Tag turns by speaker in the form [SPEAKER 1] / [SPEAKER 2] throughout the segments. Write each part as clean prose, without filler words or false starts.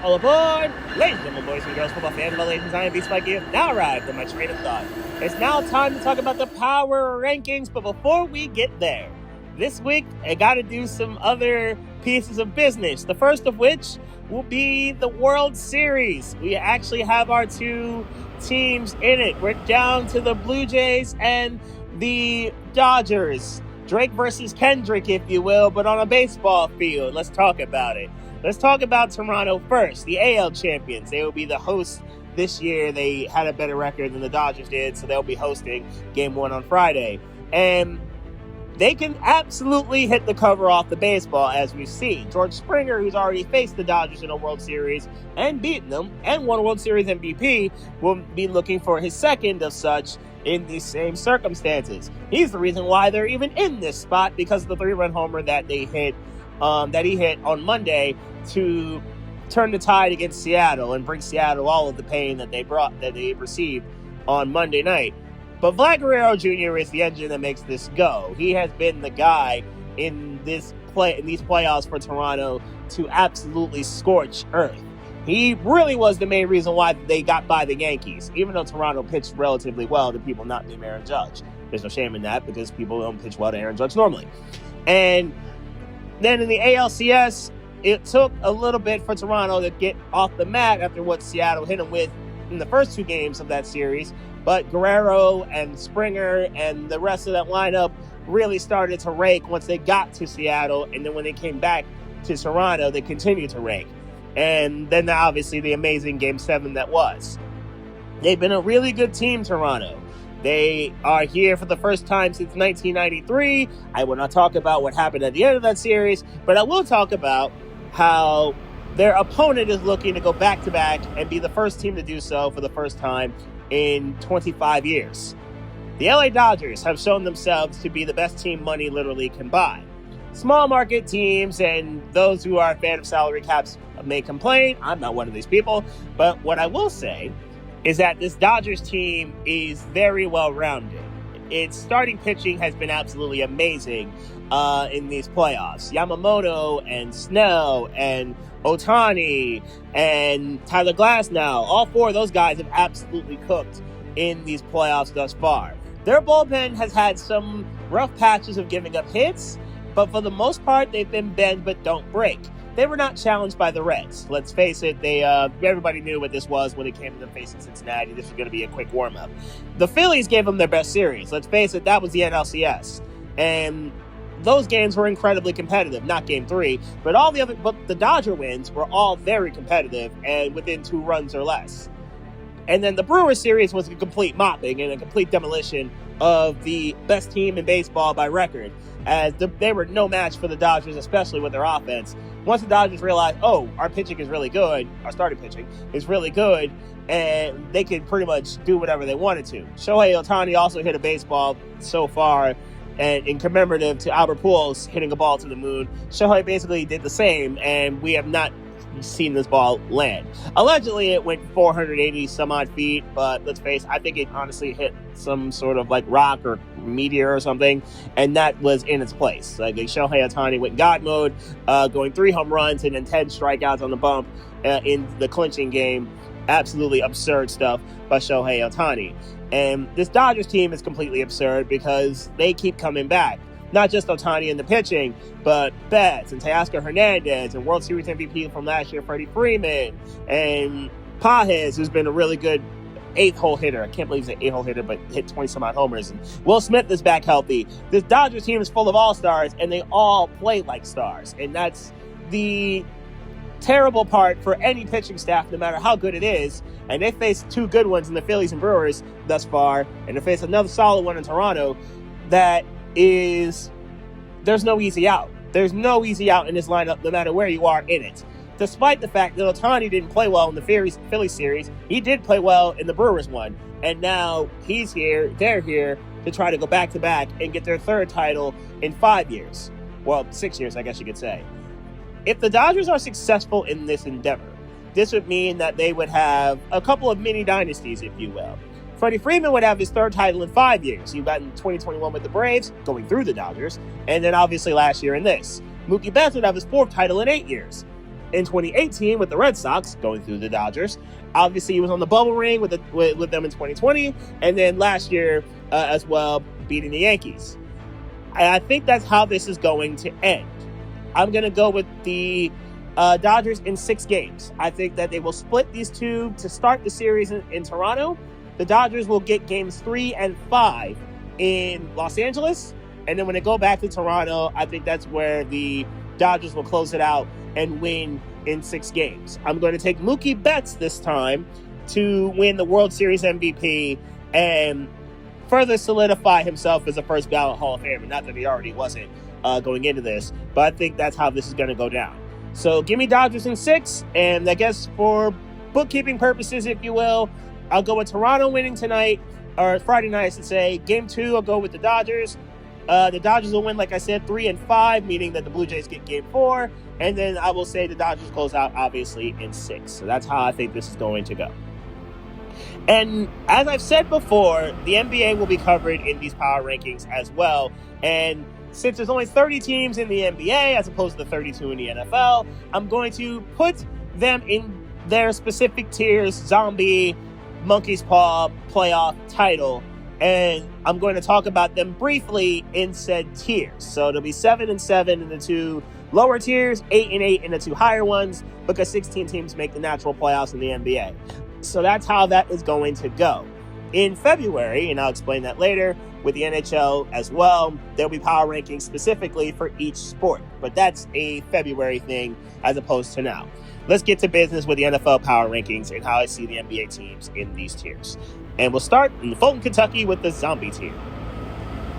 [SPEAKER 1] All aboard! Ladies and gentlemen, boys and girls, football fans, ladies and Zion Beats, you have now arrived at my train of thought. It's now time to talk about the power rankings, but before we get there, this week I gotta do some other pieces of business. The first of which will be the World Series. We actually have our two teams in it. We're down to the Blue Jays and the Dodgers. Drake versus Kendrick, if you will, but on a baseball field. Let's talk about it. Let's talk about Toronto first, the AL champions. They will be the hosts this year. They had a better record than the Dodgers did, so they'll be hosting Game 1 on Friday. And they can absolutely hit the cover off the baseball, as we've seen. George Springer, who's already faced the Dodgers in a World Series and beaten them, and won a World Series MVP, will be looking for his second of such in these same circumstances. He's the reason why they're even in this spot, because of the 3-run homer that he hit on Monday to turn the tide against Seattle and bring Seattle all of the pain that they received on Monday night. But Vlad Guerrero Jr. is the engine that makes this go. He has been the guy in these playoffs for Toronto to absolutely scorch earth. He really was the main reason why they got by the Yankees, even though Toronto pitched relatively well to people not named Aaron Judge. There's no shame in that, because people don't pitch well to Aaron Judge normally. And then in the ALCS, it took a little bit for Toronto to get off the mat after what Seattle hit them with in the first two games of that series. But Guerrero and Springer and the rest of that lineup really started to rake once they got to Seattle. And then when they came back to Toronto, they continued to rake. And then obviously the amazing Game 7 that was. They've been a really good team, Toronto. They are here for the first time since 1993. I will not talk about what happened at the end of that series, but I will talk about how their opponent is looking to go back-to-back and be the first team to do so for the first time in 25 years. The LA Dodgers have shown themselves to be the best team money literally can buy. Small market teams and those who are a fan of salary caps may complain. I'm not one of these people, but what I will say is that this Dodgers team is very well-rounded. Its starting pitching has been absolutely amazing in these playoffs. Yamamoto and Snell and Ohtani and Tyler Glasnow, all four of those guys have absolutely cooked in these playoffs thus far. Their bullpen has had some rough patches of giving up hits, but for the most part, they've been bend but don't break. They were not challenged by the Reds. Let's face it, everybody knew what this was when it came to them facing Cincinnati. This was going to be a quick warm-up. The Phillies gave them their best series. Let's face it, that was the NLCS. And those games were incredibly competitive, not Game 3, but the Dodger wins were all very competitive and within 2 runs or less. And then the Brewers series was a complete mopping and a complete demolition of the best team in baseball by record, as they were no match for the Dodgers, especially with their offense. Once the Dodgers realized, our pitching is really good, our starting pitching is really good, and they could pretty much do whatever they wanted to. Shohei Ohtani also hit a baseball so far, and in commemorative to Albert Pujols hitting a ball to the moon. Shohei basically did the same, and we have not seen this ball land. Allegedly, it went 480 some odd feet, but let's face it, I think it honestly hit some sort of like rock or meteor or something, and that was in its place. Like Shohei Ohtani went God mode, going 3 home runs and then 10 strikeouts on the bump in the clinching game. Absolutely absurd stuff by Shohei Ohtani. And this Dodgers team is completely absurd because they keep coming back. Not just Ohtani in the pitching, but Betts and Teoscar Hernandez and World Series MVP from last year, Freddie Freeman, and Pages, who's been a really good 8th-hole hitter. I can't believe he's an 8-hole hitter, but hit 20-some-odd homers. And Will Smith is back healthy. This Dodgers team is full of all-stars, and they all play like stars. And that's the terrible part for any pitching staff, no matter how good it is. And they faced 2 good ones in the Phillies and Brewers thus far, and they faced another solid one in Toronto. There's no easy out. There's no easy out in this lineup, no matter where you are in it. Despite the fact that Ohtani didn't play well in the Phillies series, he did play well in the Brewers one. And now he's here, they're here to try to go back-to-back and get their 3rd title in 5 years. Well, 6 years, I guess you could say. If the Dodgers are successful in this endeavor, this would mean that they would have a couple of mini dynasties, if you will. Freddie Freeman would have his 3rd title in 5 years. He got in 2021 with the Braves, going through the Dodgers, and then obviously last year in this. Mookie Betts would have his 4th title in 8 years. in 2018 with the Red Sox, going through the Dodgers. Obviously, he was on the bubble ring with them in 2020, and then last year as well, beating the Yankees. I think that's how this is going to end. I'm going to go with the Dodgers in 6 games. I think that they will split these two to start the series in Toronto. The Dodgers will get games 3 and 5 in Los Angeles. And then when they go back to Toronto, I think that's where the Dodgers will close it out and win in 6 games. I'm going to take Mookie Betts this time to win the World Series MVP and further solidify himself as a first ballot Hall of Famer. Not that he already wasn't going into this, but I think that's how this is going to go down. So give me Dodgers in 6, and I guess for bookkeeping purposes, if you will, I'll go with Toronto winning tonight, or Friday night, I should say. Game 2, I'll go with the Dodgers. The Dodgers will win, like I said, 3 and 5, meaning that the Blue Jays get game 4. And then I will say the Dodgers close out, obviously, in 6. So that's how I think this is going to go. And as I've said before, the NBA will be covered in these power rankings as well. And since there's only 30 teams in the NBA as opposed to the 32 in the NFL, I'm going to put them in their specific tiers: zombie, monkey's paw, playoff, title. And I'm going to talk about them briefly in said tiers. So it'll be 7 and 7 in the 2 lower tiers, 8 and 8 in the 2 higher ones, because 16 teams make the natural playoffs in the NBA. So that's how that is going to go. In February, and I'll explain that later, with the NHL as well, there'll be power rankings specifically for each sport. But that's a February thing as opposed to now. Let's get to business with the NFL power rankings and how I see the NBA teams in these tiers. And we'll start in Fulton, Kentucky with the zombie tier.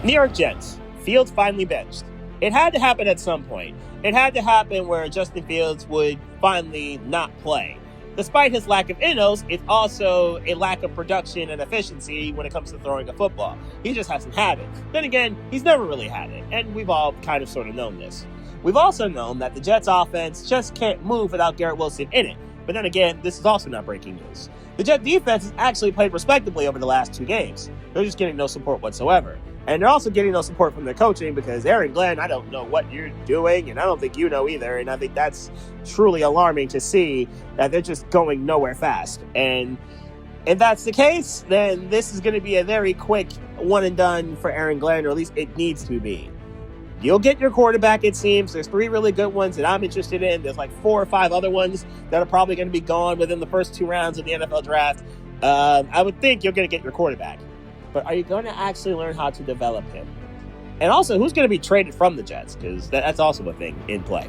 [SPEAKER 1] New York Jets. Fields finally benched. It had to happen at some point. It had to happen where Justin Fields would finally not play. Despite his lack of innos, it's also a lack of production and efficiency when it comes to throwing a football. He just hasn't had it. Then again, he's never really had it, and we've all kind of sort of known this. We've also known that the Jets offense just can't move without Garrett Wilson in it. But then again, this is also not breaking news. The Jet defense has actually played respectably over the last 2 games. They're just getting no support whatsoever. And they're also getting no support from their coaching because Aaron Glenn, I don't know what you're doing, and I don't think you know either. And I think that's truly alarming to see that they're just going nowhere fast. And if that's the case, then this is going to be a very quick one and done for Aaron Glenn, or at least it needs to be. You'll get your quarterback, it seems. There's 3 really good ones that I'm interested in. There's like 4 or 5 other ones that are probably going to be gone within the first 2 rounds of the NFL draft. I would think you're going to get your quarterback. But are you going to actually learn how to develop him? And also, who's going to be traded from the Jets? Because that's also a thing in play.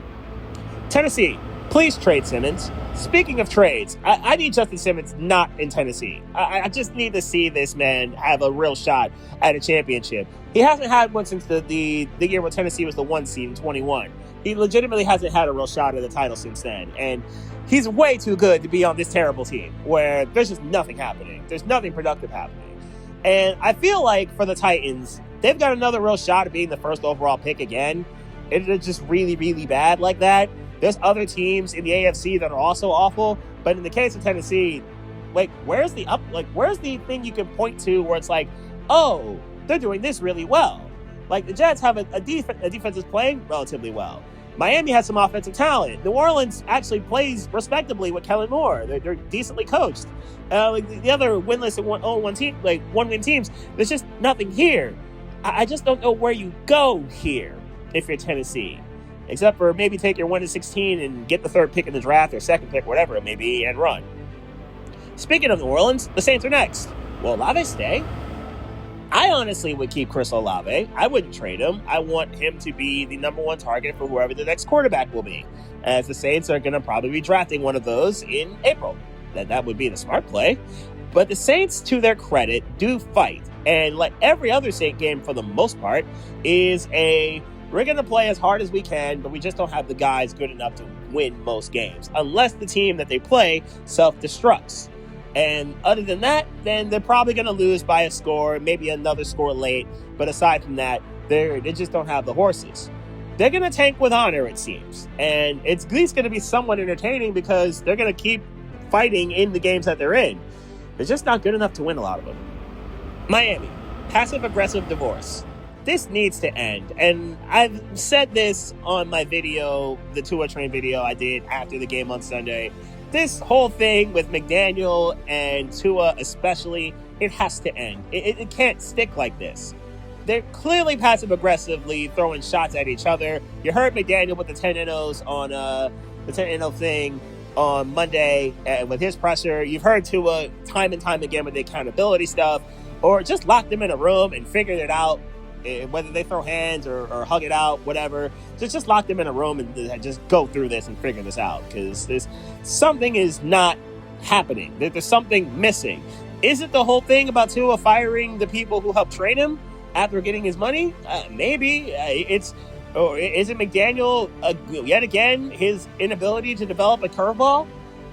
[SPEAKER 1] Tennessee, please trade Simmons. Speaking of trades, I need Justin Simmons not in Tennessee. I just need to see this man have a real shot at a championship. He hasn't had one since the year when Tennessee was the 1 seed in 21. He legitimately hasn't had a real shot at the title since then. And he's way too good to be on this terrible team where there's just nothing happening. There's nothing productive happening. And I feel like for the Titans, they've got another real shot at being the first overall pick again. It's just really, really bad like that. There's other teams in the AFC that are also awful. But in the case of Tennessee, where's the thing you can point to where it's like, oh, they're doing this really well? Like, the Jets have a defense that's playing relatively well. Miami has some offensive talent. New Orleans actually plays respectably with Kellen Moore. They're decently coached. The other winless and one-win teams, there's just nothing here. I just don't know where you go here if you're Tennessee, except for maybe take your 1-16 and get the 3rd pick in the draft or 2nd pick, whatever it may be, and run. Speaking of New Orleans, the Saints are next. Will Olave stay? I honestly would keep Chris Olave. I wouldn't trade him. I want him to be the number 1 target for whoever the next quarterback will be, as the Saints are going to probably be drafting one of those in April. That would be the smart play. But the Saints, to their credit, do fight. And like every other Saint game for the most part, we're going to play as hard as we can, but we just don't have the guys good enough to win most games, unless the team that they play self-destructs. And other than that, then they're probably going to lose by a score, maybe another score late. But aside from that, they just don't have the horses. They're going to tank with honor, it seems. And it's at least going to be somewhat entertaining because they're going to keep fighting in the games that they're in. They're just not good enough to win a lot of them. Miami, passive-aggressive divorce. This needs to end. And I've said this on my video, the Tua train video I did after the game on Sunday. This whole thing with McDaniel and Tua especially, it has to end. It can't stick like this. They're clearly passive-aggressively throwing shots at each other. You heard McDaniel with the 10-0s on the 10-0 thing on Monday with his pressure. You've heard Tua time and time again with the accountability stuff, or just lock them in a room and figure it out. Whether they throw hands or hug it out, whatever, just lock them in a room and just go through this and figure this out, because something is not happening. There's something missing. Is it the whole thing about Tua firing the people who helped train him after getting his money? Maybe. Or is it McDaniel, yet again, his inability to develop a curveball?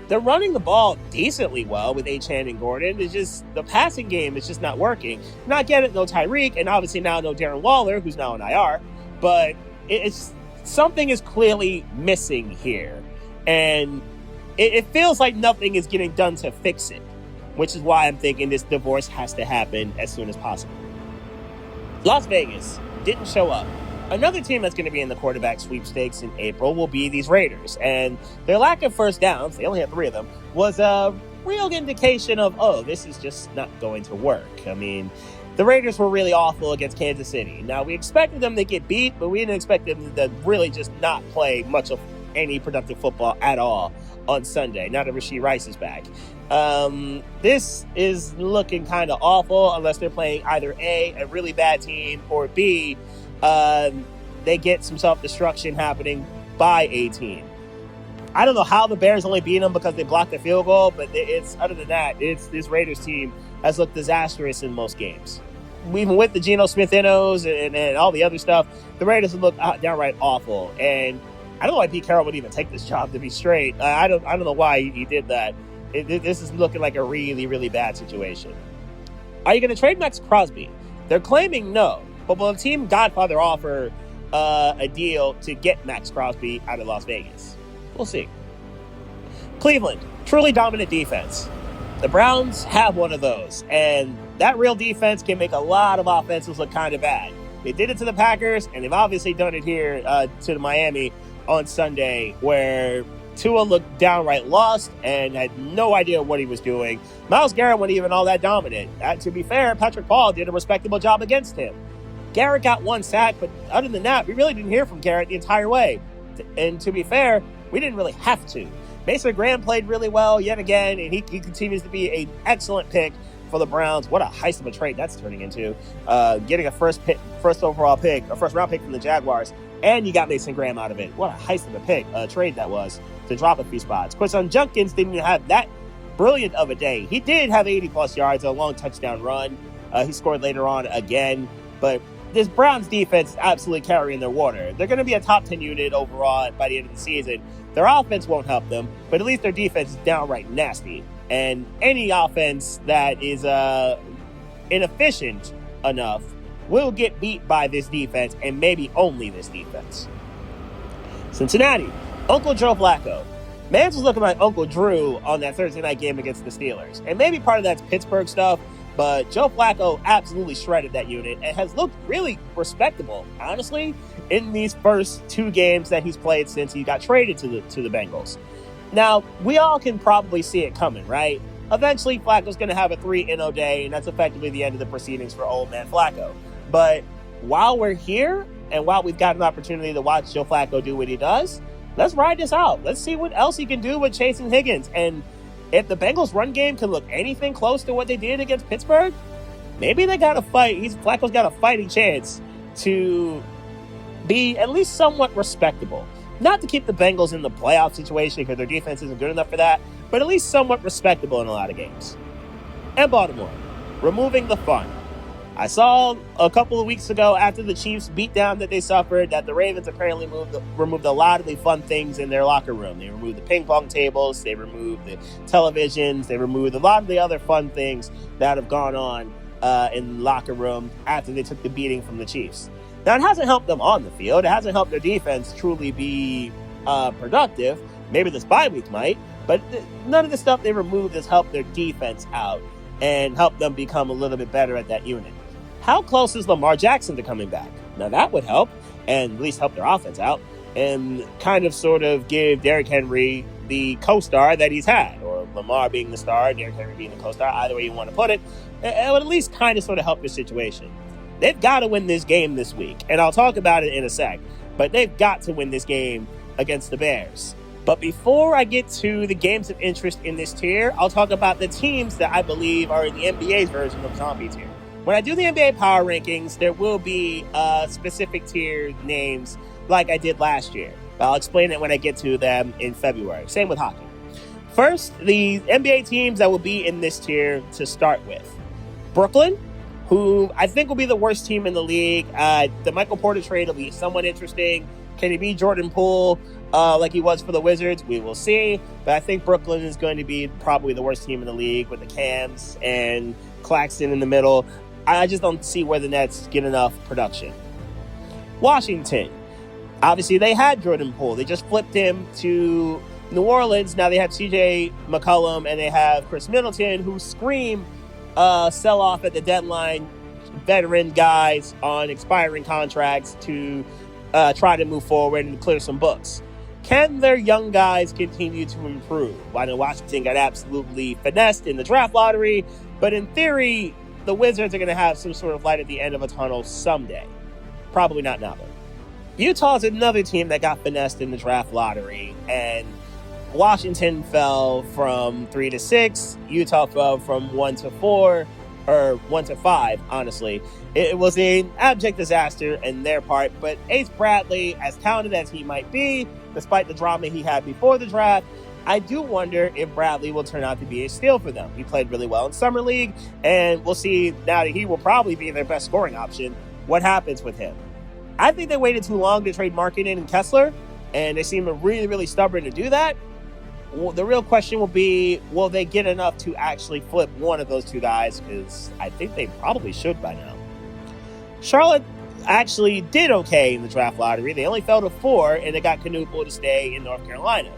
[SPEAKER 1] They're running the ball decently well with Achane and Gordon. It's just the passing game is just not working. Not getting no Tyreek, and obviously now no Darren Waller, who's now on IR. But it's something is clearly missing here, and it feels like nothing is getting done to fix it, which is why I'm thinking this divorce has to happen as soon as possible. Las Vegas didn't show up. Another team that's going to be in the quarterback sweepstakes in April will be these Raiders, and their lack of first downs, they only had 3 of them, was a real indication of, this is just not going to work. I mean, the Raiders were really awful against Kansas City. Now, we expected them to get beat, but we didn't expect them to really just not play much of any productive football at all on Sunday, now that Rashee Rice is back. This is looking kind of awful unless they're playing either A, a really bad team, or B, they get some self-destruction happening by a team. I don't know how the Bears only beat them because they blocked the field goal, but other than that, this Raiders team has looked disastrous in most games. Even with the Geno Smith-Innos and all the other stuff, the Raiders have looked downright awful. And I don't know why Pete Carroll would even take this job, to be straight. I don't know why he did that. This is looking like a really, really bad situation. Are you going to trade Max Crosby? They're claiming no. But will the team Godfather offer a deal to get Max Crosby out of Las Vegas? We'll see. Cleveland, truly dominant defense. The Browns have one of those, and that real defense can make a lot of offenses look kind of bad. They did it to the Packers, and they've obviously done it here to Miami on Sunday, where Tua looked downright lost and had no idea what he was doing. Myles Garrett wasn't even all that dominant. To be fair, Patrick Paul did a respectable job against him. Garrett got 1 sack, but other than that, we really didn't hear from Garrett the entire way. And to be fair, we didn't really have to. Mason Graham played really well yet again, and he continues to be an excellent pick for the Browns. What a heist of a trade that's turning into. Getting a first round pick from the Jaguars, and you got Mason Graham out of it. What a heist of a trade that was to drop a few spots. Quinshon Judkins didn't even have that brilliant of a day. He did have 80-plus yards, a long touchdown run. He scored later on again, but this Browns defense is absolutely carrying their water. They're going to be a top 10 unit overall by the end of the season. Their offense won't help them, but at least their defense is downright nasty. And any offense that is inefficient enough will get beat by this defense, and maybe only this defense. Cincinnati, Uncle Joe Flacco. Mans was looking like Uncle Drew on that Thursday night game against the Steelers. And maybe part of that's Pittsburgh stuff, but Joe Flacco absolutely shredded that unit and has looked really respectable, honestly, in these first 2 games that he's played since he got traded to the Bengals. Now, we all can probably see it coming, right? Eventually, Flacco's going to have a 3-0 day, and that's effectively the end of the proceedings for old man Flacco. But while we're here, and while we've got an opportunity to watch Joe Flacco do what he does, let's ride this out. Let's see what else he can do with Chase and Higgins. And if the Bengals' run game can look anything close to what they did against Pittsburgh, maybe they got a fight. Flacco's got a fighting chance to be at least somewhat respectable. Not to keep the Bengals in the playoff situation because their defense isn't good enough for that, but at least somewhat respectable in a lot of games. And Baltimore, removing the fun. I saw a couple of weeks ago after the Chiefs beatdown that they suffered that the Ravens apparently removed a lot of the fun things in their locker room. They removed the ping pong tables, they removed the televisions, they removed a lot of the other fun things that have gone on in the locker room after they took the beating from the Chiefs. Now, it hasn't helped them on the field. It hasn't helped their defense truly be productive. Maybe this bye week might, but none of the stuff they removed has helped their defense out and helped them become a little bit better at that unit. How close is Lamar Jackson to coming back? Now that would help, and at least help their offense out, and kind of sort of give Derrick Henry the co-star that he's had, or Lamar being the star, Derrick Henry being the co-star, either way you want to put it. It would at least kind of sort of help the situation. They've got to win this game this week, and I'll talk about it in a sec, but they've got to win this game against the Bears. But before I get to the games of interest in this tier, I'll talk about the teams that I believe are in the NBA's version of Zombie tier. When I do the NBA power rankings, there will be specific tier names like I did last year. I'll explain it when I get to them in February. Same with hockey. First, the NBA teams that will be in this tier to start with. Brooklyn, who I think will be the worst team in the league. The Michael Porter trade will be somewhat interesting. Can he be Jordan Poole like he was for the Wizards? We will see. But I think Brooklyn is going to be probably the worst team in the league with the Cams and Claxton in the middle. I just don't see where the Nets get enough production. Washington. Obviously, they had Jordan Poole. They just flipped him to New Orleans. Now they have CJ McCollum and they have Chris Middleton, who scream sell off at the deadline veteran guys on expiring contracts to try to move forward and clear some books. Can their young guys continue to improve? I know Washington got absolutely finessed in the draft lottery, but in theory, the Wizards are going to have some sort of light at the end of a tunnel someday. Probably not now, though. Utah's another team that got finessed in the draft lottery, and Washington fell from 3 to 6. Utah fell from 1 to 4, or 1 to 5, honestly. It was an abject disaster in their part, but Ace Bradley, as talented as he might be, despite the drama he had before the draft, I do wonder if Bradley will turn out to be a steal for them. He played really well in Summer League, and we'll see now that he will probably be their best scoring option, what happens with him. I think they waited too long to trade Markkanen and Kessler, and they seem really, really stubborn to do that. Well, the real question will be, will they get enough to actually flip one of those two guys? Because I think they probably should by now. Charlotte actually did okay in the draft lottery. They only fell to 4, and they got Knuble to stay in North Carolina.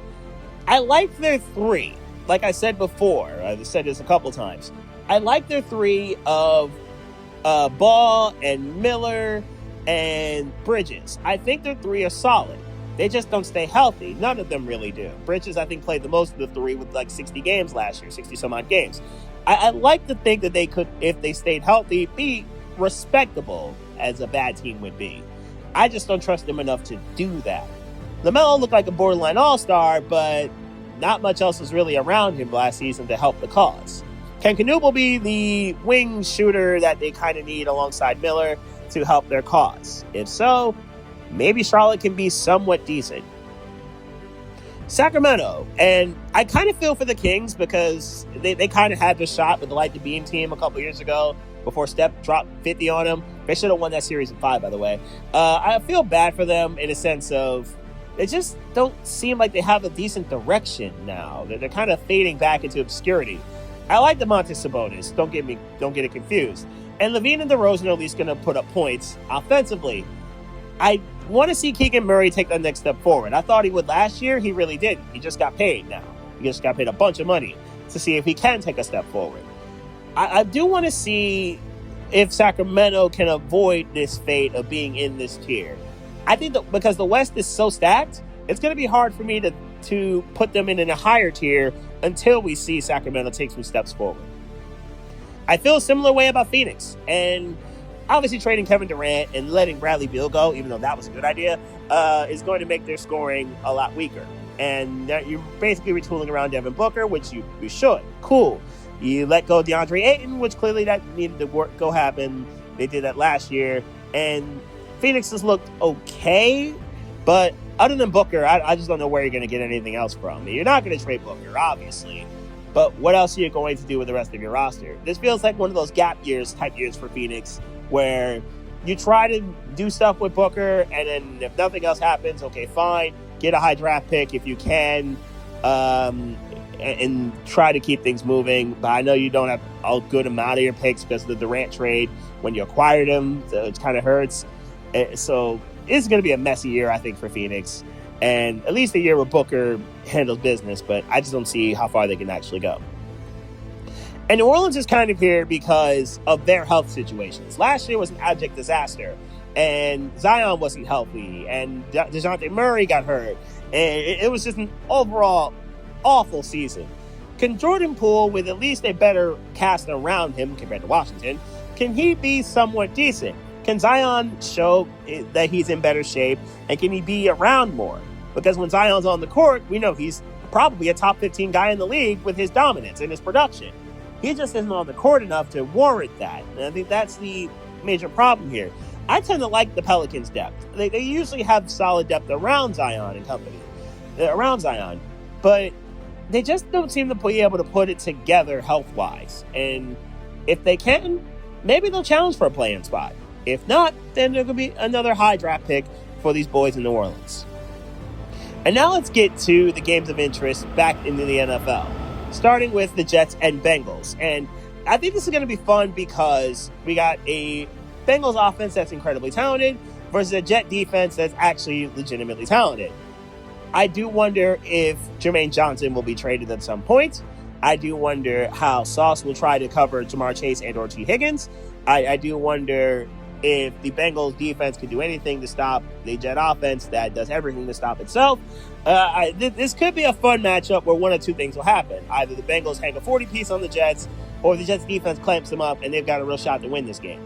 [SPEAKER 1] I like their 3. Like I said before, I've said this a couple times. I like their 3 of Ball and Miller and Bridges. I think their 3 are solid. They just don't stay healthy. None of them really do. Bridges, I think, played the most of the 3 with like 60 games last year, 60-some-odd games. I like to think that they could, if they stayed healthy, be respectable as a bad team would be. I just don't trust them enough to do that. LaMelo looked like a borderline all-star, but not much else was really around him last season to help the cause. Can Knuble be the wing shooter that they kind of need alongside Miller to help their cause? If so, maybe Charlotte can be somewhat decent. Sacramento, and I kind of feel for the Kings because they kind of had the shot with the Light the Beam team a couple years ago before Steph dropped 50 on them. They should have won that series in 5, by the way. I feel bad for them in a sense of they just don't seem like they have a decent direction now. They're kind of fading back into obscurity. I like DeMontis Sabonis. Don't get it confused. And Levine and DeRozan are at least going to put up points offensively. I want to see Keegan Murray take that next step forward. I thought he would last year. He really didn't. He just got paid now. He just got paid a bunch of money to see if he can take a step forward. I do want to see if Sacramento can avoid this fate of being in this tier. I think that because the West is so stacked, it's going to be hard for me to put them in a higher tier until we see Sacramento take some steps forward. I feel a similar way about Phoenix. And obviously trading Kevin Durant and letting Bradley Beal go, even though that was a good idea, is going to make their scoring a lot weaker. And you're basically retooling around Devin Booker, which you should. Cool. You let go of DeAndre Ayton, which clearly that needed to go happen. They did that last year. And Phoenix has looked okay, but other than Booker, I just don't know where you're going to get anything else from. You're not going to trade Booker, obviously. But what else are you going to do with the rest of your roster? This feels like one of those gap years type years for Phoenix, where you try to do stuff with Booker, and then if nothing else happens, okay, fine. Get a high draft pick if you can, and try to keep things moving. But I know you don't have a good amount of your picks because of the Durant trade when you acquired him, so it kind of hurts. So it's going to be a messy year, I think, for Phoenix. And at least a year where Booker handles business, but I just don't see how far they can actually go. And New Orleans is kind of here because of their health situations. Last year was an abject disaster, and Zion wasn't healthy, and DeJounte Murray got hurt, and it was just an overall awful season. Can Jordan Poole, with at least a better cast around him compared to Washington, can he be somewhat decent? Can Zion show that he's in better shape, and can he be around more? Because when Zion's on the court, we know he's probably a top 15 guy in the league with his dominance and his production. He just isn't on the court enough to warrant that. And I think that's the major problem here. I tend to like the Pelicans' depth. They usually have solid depth around Zion and company, but they just don't seem to be able to put it together health-wise. And if they can, maybe they'll challenge for a play-in spot. If not, then there could be another high draft pick for these boys in New Orleans. And now let's get to the games of interest back into the NFL, starting with the Jets and Bengals. And I think this is going to be fun because we got a Bengals offense that's incredibly talented versus a Jet defense that's actually legitimately talented. I do wonder if Jermaine Johnson will be traded at some point. I do wonder how Sauce will try to cover Jamar Chase and or T. Higgins. I do wonder if the Bengals defense could do anything to stop the Jet offense that does everything to stop itself. This could be a fun matchup where one of two things will happen. Either the Bengals hang a 40-piece on the Jets, or the Jets defense clamps them up and they've got a real shot to win this game.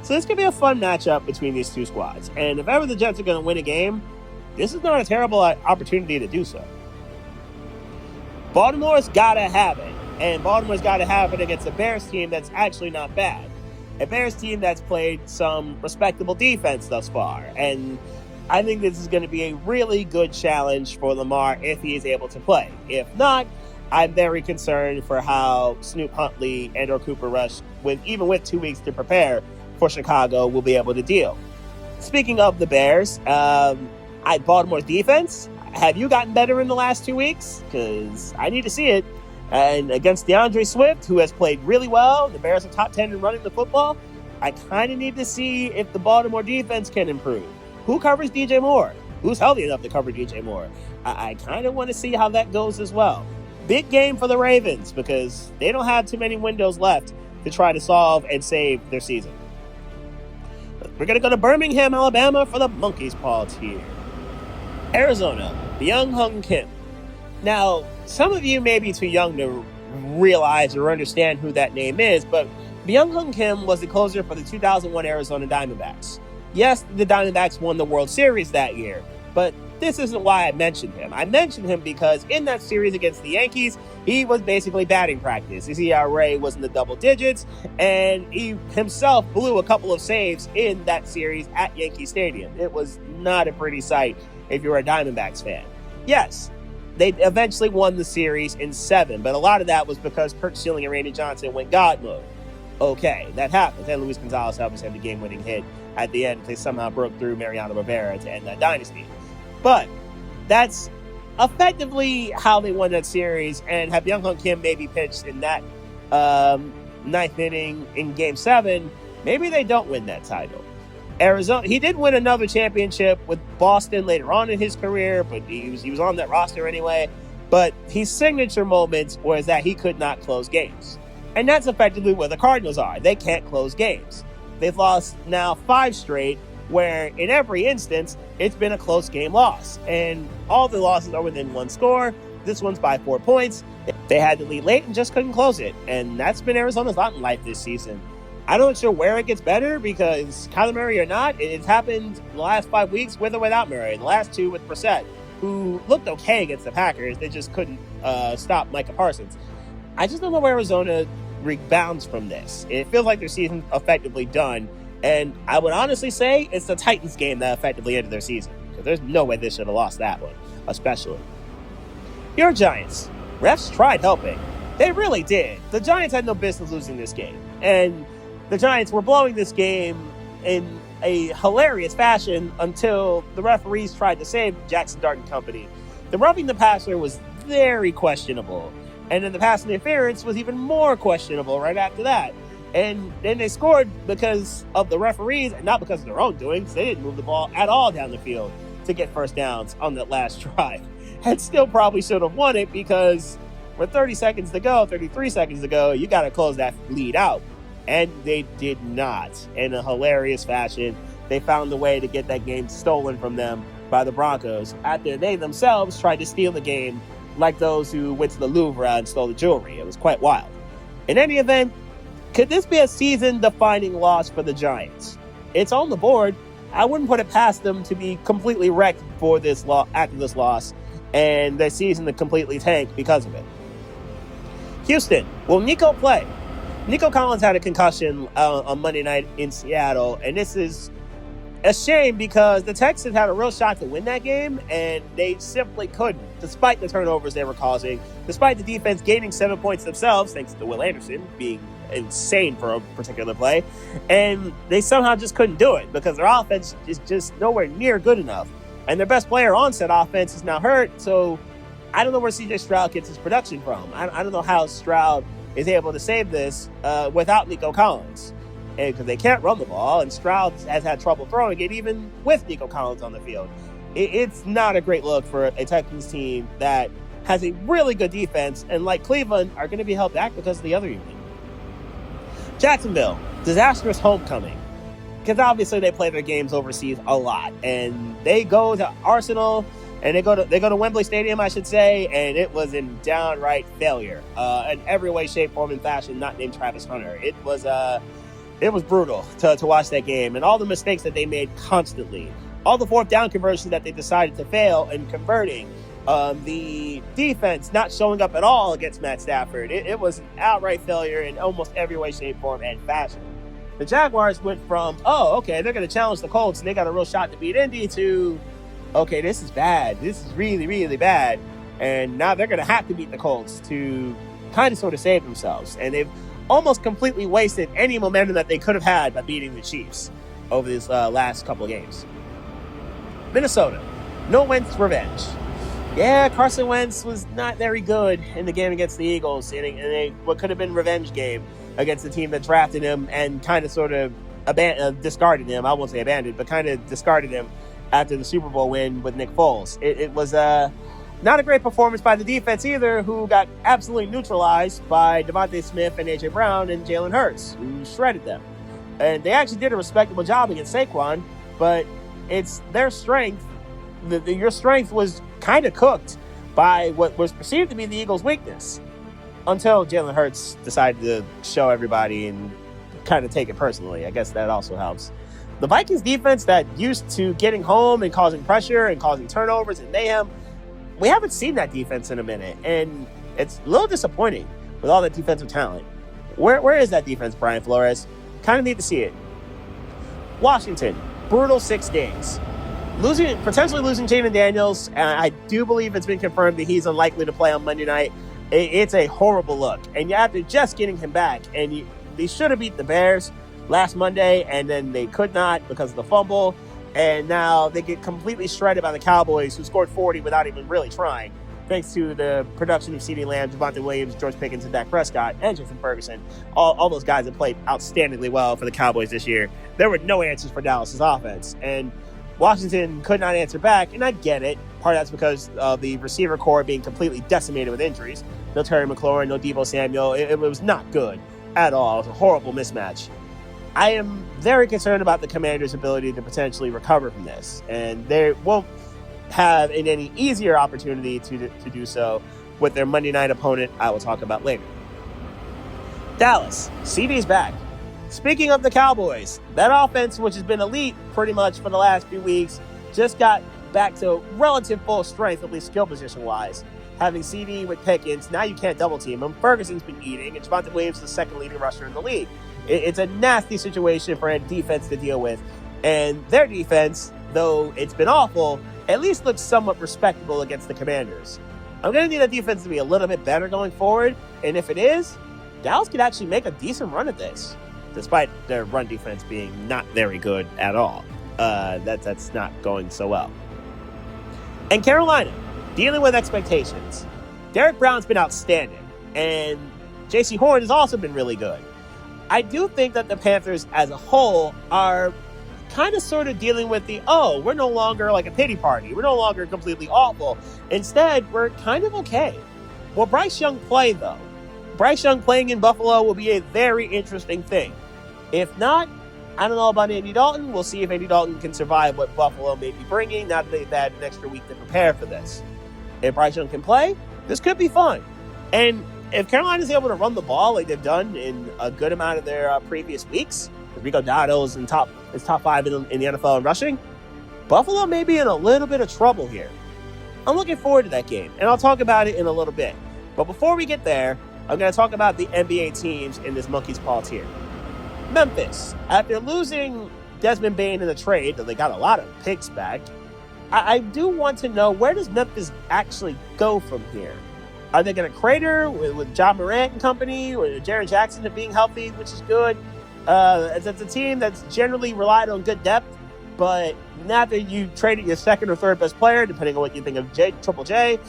[SPEAKER 1] So this could be a fun matchup between these two squads. And if ever the Jets are going to win a game, this is not a terrible opportunity to do so. Baltimore's got to have it. And Baltimore's got to have it against a Bears team that's actually not bad. A Bears team that's played some respectable defense thus far. And I think this is going to be a really good challenge for Lamar if he is able to play. If not, I'm very concerned for how Snoop Huntley and or Cooper Rush, even with 2 weeks to prepare for Chicago, will be able to deal. Speaking of the Bears, Baltimore's defense, have you gotten better in the last 2 weeks? Because I need to see it. And against DeAndre Swift, who has played really well, the Bears are top 10 in running the football. I kind of need to see if the Baltimore defense can improve. Who covers DJ Moore? Who's healthy enough to cover DJ Moore? I kind of want to see how that goes as well. Big game for the Ravens because they don't have too many windows left to try to solve and save their season. We're going to go to Birmingham, Alabama for the Monkey's Paw Tier. Arizona, Byung-Hyun Kim. Now, some of you may be too young to realize or understand who that name is, but Byung-Hyun Kim was the closer for the 2001 Arizona Diamondbacks. Yes, the Diamondbacks won the World Series that year, but this isn't why I mentioned him. I mentioned him because in that series against the Yankees, he was basically batting practice. His ERA was in the double digits, and he himself blew a couple of saves in that series at Yankee Stadium. It was not a pretty sight if you're a Diamondbacks fan. Yes, they eventually won the series in 7, but a lot of that was because Kurt Schilling and Randy Johnson went God mode. Okay, that happens. And Luis Gonzalez obviously had the game-winning hit at the end. They somehow broke through Mariano Rivera to end that dynasty. But that's effectively how they won that series. And had Byung-Hyun Kim maybe pitched in that ninth inning in Game 7, maybe they don't win that title. Arizona, he did win another championship with Boston later on in his career, but he was on that roster anyway. But his signature moments was that he could not close games. And that's effectively where the Cardinals are. They can't close games. They've lost now 5 straight, where in every instance, it's been a close game loss. And all the losses are within 1 score. This one's by 4 points. They had to lead late and just couldn't close it. And that's been Arizona's lot in life this season. I'm not sure where it gets better because Kyler Murray or not, it's happened the last 5 weeks with or without Murray. The last 2 with Brissett, who looked okay against the Packers. They just couldn't stop Micah Parsons. I just don't know where Arizona rebounds from this. It feels like their season's effectively done. And I would honestly say it's the Titans game that effectively ended their season. Because there's no way they should have lost that one, especially. Your Giants. Refs tried helping. They really did. The Giants had no business losing this game. And the Giants were blowing this game in a hilarious fashion until the referees tried to save Jackson Dart and company. The roughing the passer was very questionable. And then the pass interference was even more questionable right after that. And then they scored because of the referees and not because of their own doings. They didn't move the ball at all down the field to get first downs on that last drive. And still probably should have won it because with 30 seconds to go, 33 seconds to go, you got to close that lead out. And they did not. In a hilarious fashion, they found a way to get that game stolen from them by the Broncos after they themselves tried to steal the game like those who went to the Louvre and stole the jewelry. It was quite wild. In any event, could this be a season-defining loss for the Giants? It's on the board. I wouldn't put it past them to be completely wrecked for this after this loss, and their season to completely tank because of it. Houston, will Nico play? Nico Collins had a concussion on Monday night in Seattle, and this is a shame because the Texans had a real shot to win that game, and they simply couldn't, despite the turnovers they were causing, despite the defense gaining 7 points themselves, thanks to Will Anderson being insane for a particular play, and they somehow just couldn't do it because their offense is just nowhere near good enough, and their best player on said offense is now hurt, so I don't know where CJ Stroud gets his production from. I don't know how Stroud is able to save this without Nico Collins, because they can't run the ball, and Stroud has had trouble throwing it even with Nico Collins on the field. It's not a great look for a Texans team that has a really good defense, and like Cleveland, are going to be held back because of the other unit. Jacksonville, disastrous homecoming, because obviously they play their games overseas a lot, and they go to Arsenal, and they go to Wembley Stadium, I should say, and it was in downright failure in every way, shape, form, and fashion. Not named Travis Hunter. It was brutal to watch that game, and all the mistakes that they made constantly, all the fourth down conversions that they decided to fail in converting, the defense not showing up at all against Matt Stafford. It was an outright failure in almost every way, shape, form, and fashion. The Jaguars went from, they're going to challenge the Colts, and they got a real shot to beat Indy, to, okay, this is bad. This is really, really bad. And now they're going to have to beat the Colts to kind of sort of save themselves. And they've almost completely wasted any momentum that they could have had by beating the Chiefs over these last couple of games. Minnesota, no Wentz revenge. Yeah, Carson Wentz was not very good in the game against the Eagles, in what could have been a revenge game against the team that drafted him and kind of sort of discarded him. I won't say abandoned, but kind of discarded him after the Super Bowl win with Nick Foles. It was not a great performance by the defense either, who got absolutely neutralized by Devontae Smith and A.J. Brown and Jalen Hurts, who shredded them. And they actually did a respectable job against Saquon, but it's their strength. Your strength was kind of cooked by what was perceived to be the Eagles' weakness until Jalen Hurts decided to show everybody and kind of take it personally. I guess that also helps. The Vikings defense that used to getting home and causing pressure and causing turnovers and mayhem, we haven't seen that defense in a minute, and it's a little disappointing with all that defensive talent. Where is that defense, Brian Flores? Kind of need to see it. Washington, brutal 6 days. Potentially losing Jaden Daniels, and I do believe it's been confirmed that he's unlikely to play on Monday night. It's a horrible look, and after just getting him back, and they should have beat the Bears last Monday, and then they could not because of the fumble, and now they get completely shredded by the Cowboys, who scored 40 without even really trying, thanks to the production of CeeDee Lamb, Javonte Williams, George Pickens, and Dak Prescott, and Justin Ferguson. All those guys have played outstandingly well for the Cowboys this year. There were no answers for Dallas's offense, and Washington could not answer back, and I get it. Part of that's because of the receiver core being completely decimated with injuries. No Terry McLaurin, no Deebo Samuel. It was not good at all. It was a horrible mismatch. I am very concerned about the Commanders' ability to potentially recover from this, and they won't have any easier opportunity to do so with their Monday night opponent I will talk about later. Dallas, CD's back. Speaking of the Cowboys, that offense, which has been elite pretty much for the last few weeks, just got back to relative full strength, at least skill position-wise. Having CD with Pickens, now you can't double-team him. Ferguson's been eating, and Javonte Williams is the second leading rusher in the league. It's a nasty situation for a defense to deal with. And their defense, though it's been awful, at least looks somewhat respectable against the Commanders. I'm going to need that defense to be a little bit better going forward, and if it is, Dallas could actually make a decent run at this, despite their run defense being not very good at all. That's not going so well. And Carolina, dealing with expectations. Derek Brown's been outstanding, and J.C. Horn has also been really good. I do think that the Panthers as a whole are kind of sort of dealing with we're no longer like a pity party. We're no longer completely awful. Instead, we're kind of okay. Will Bryce Young play, though? Bryce Young playing in Buffalo will be a very interesting thing. If not, I don't know about Andy Dalton. We'll see if Andy Dalton can survive what Buffalo may be bringing now that they've had an extra week to prepare for this. If Bryce Young can play, this could be fun. And if Carolina is able to run the ball like they've done in a good amount of their previous weeks, Rico Dotto is top 5 in the NFL in rushing, Buffalo may be in a little bit of trouble here. I'm looking forward to that game, and I'll talk about it in a little bit. But before we get there, I'm going to talk about the NBA teams in this Monkey's Paw tier. Memphis, after losing Desmond Bane in the trade, though they got a lot of picks back, I do want to know, where does Memphis actually go from here? Are they going to crater with John Morant and company, or Jaren Jackson being healthy, which is good? It's a team that's generally relied on good depth, but now that you traded your second or third best player, depending on what you think of Triple J,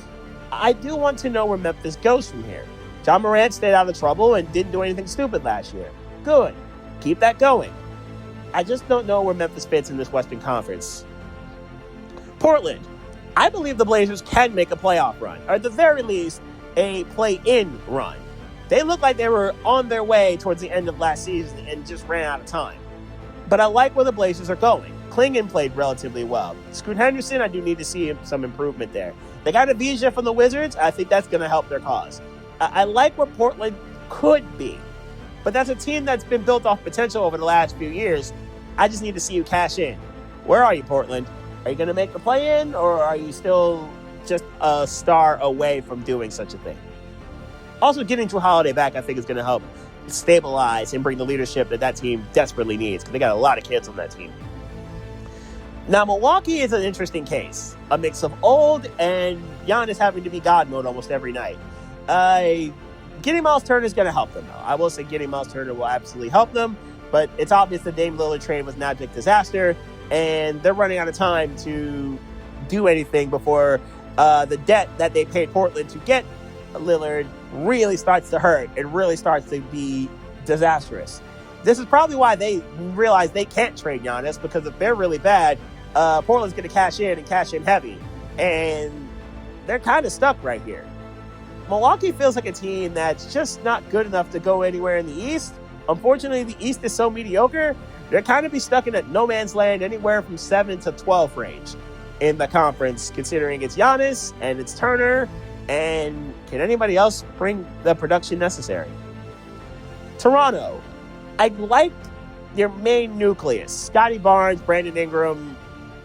[SPEAKER 1] I do want to know where Memphis goes from here. John Morant stayed out of trouble and didn't do anything stupid last year. Good. Keep that going. I just don't know where Memphis fits in this Western Conference. Portland. I believe the Blazers can make a playoff run, or at the very least, a play-in run. They look like they were on their way towards the end of last season and just ran out of time. But I like where the Blazers are going. Klingon played relatively well. Scoot Henderson, I do need to see some improvement there. They got Avdija from the Wizards. I think that's going to help their cause. I like where Portland could be. But that's a team that's been built off potential over the last few years. I just need to see you cash in. Where are you, Portland? Are you going to make the play-in, or are you still just a star away from doing such a thing? Also, getting Jrue Holiday back, I think, is going to help stabilize and bring the leadership that team desperately needs, because they got a lot of kids on that team. Now, Milwaukee is an interesting case. A mix of old and Giannis having to be God mode almost every night. Getting Miles Turner is going to help them, though. I will say getting Miles Turner will absolutely help them, but it's obvious the Dame Lillard trade was an abject disaster, and they're running out of time to do anything before the debt that they paid Portland to get Lillard really starts to hurt and really starts to be disastrous. This is probably why they realize they can't trade Giannis, because if they're really bad, Portland's going to cash in heavy, and they're kind of stuck right here. Milwaukee feels like a team that's just not good enough to go anywhere in the East. Unfortunately, the East is so mediocre, they're kind of be stuck in that no man's land anywhere from 7 to 12 range in the conference, considering it's Giannis and it's Turner, and can anybody else bring the production necessary? Toronto. I like their main nucleus. Scotty Barnes, Brandon Ingram,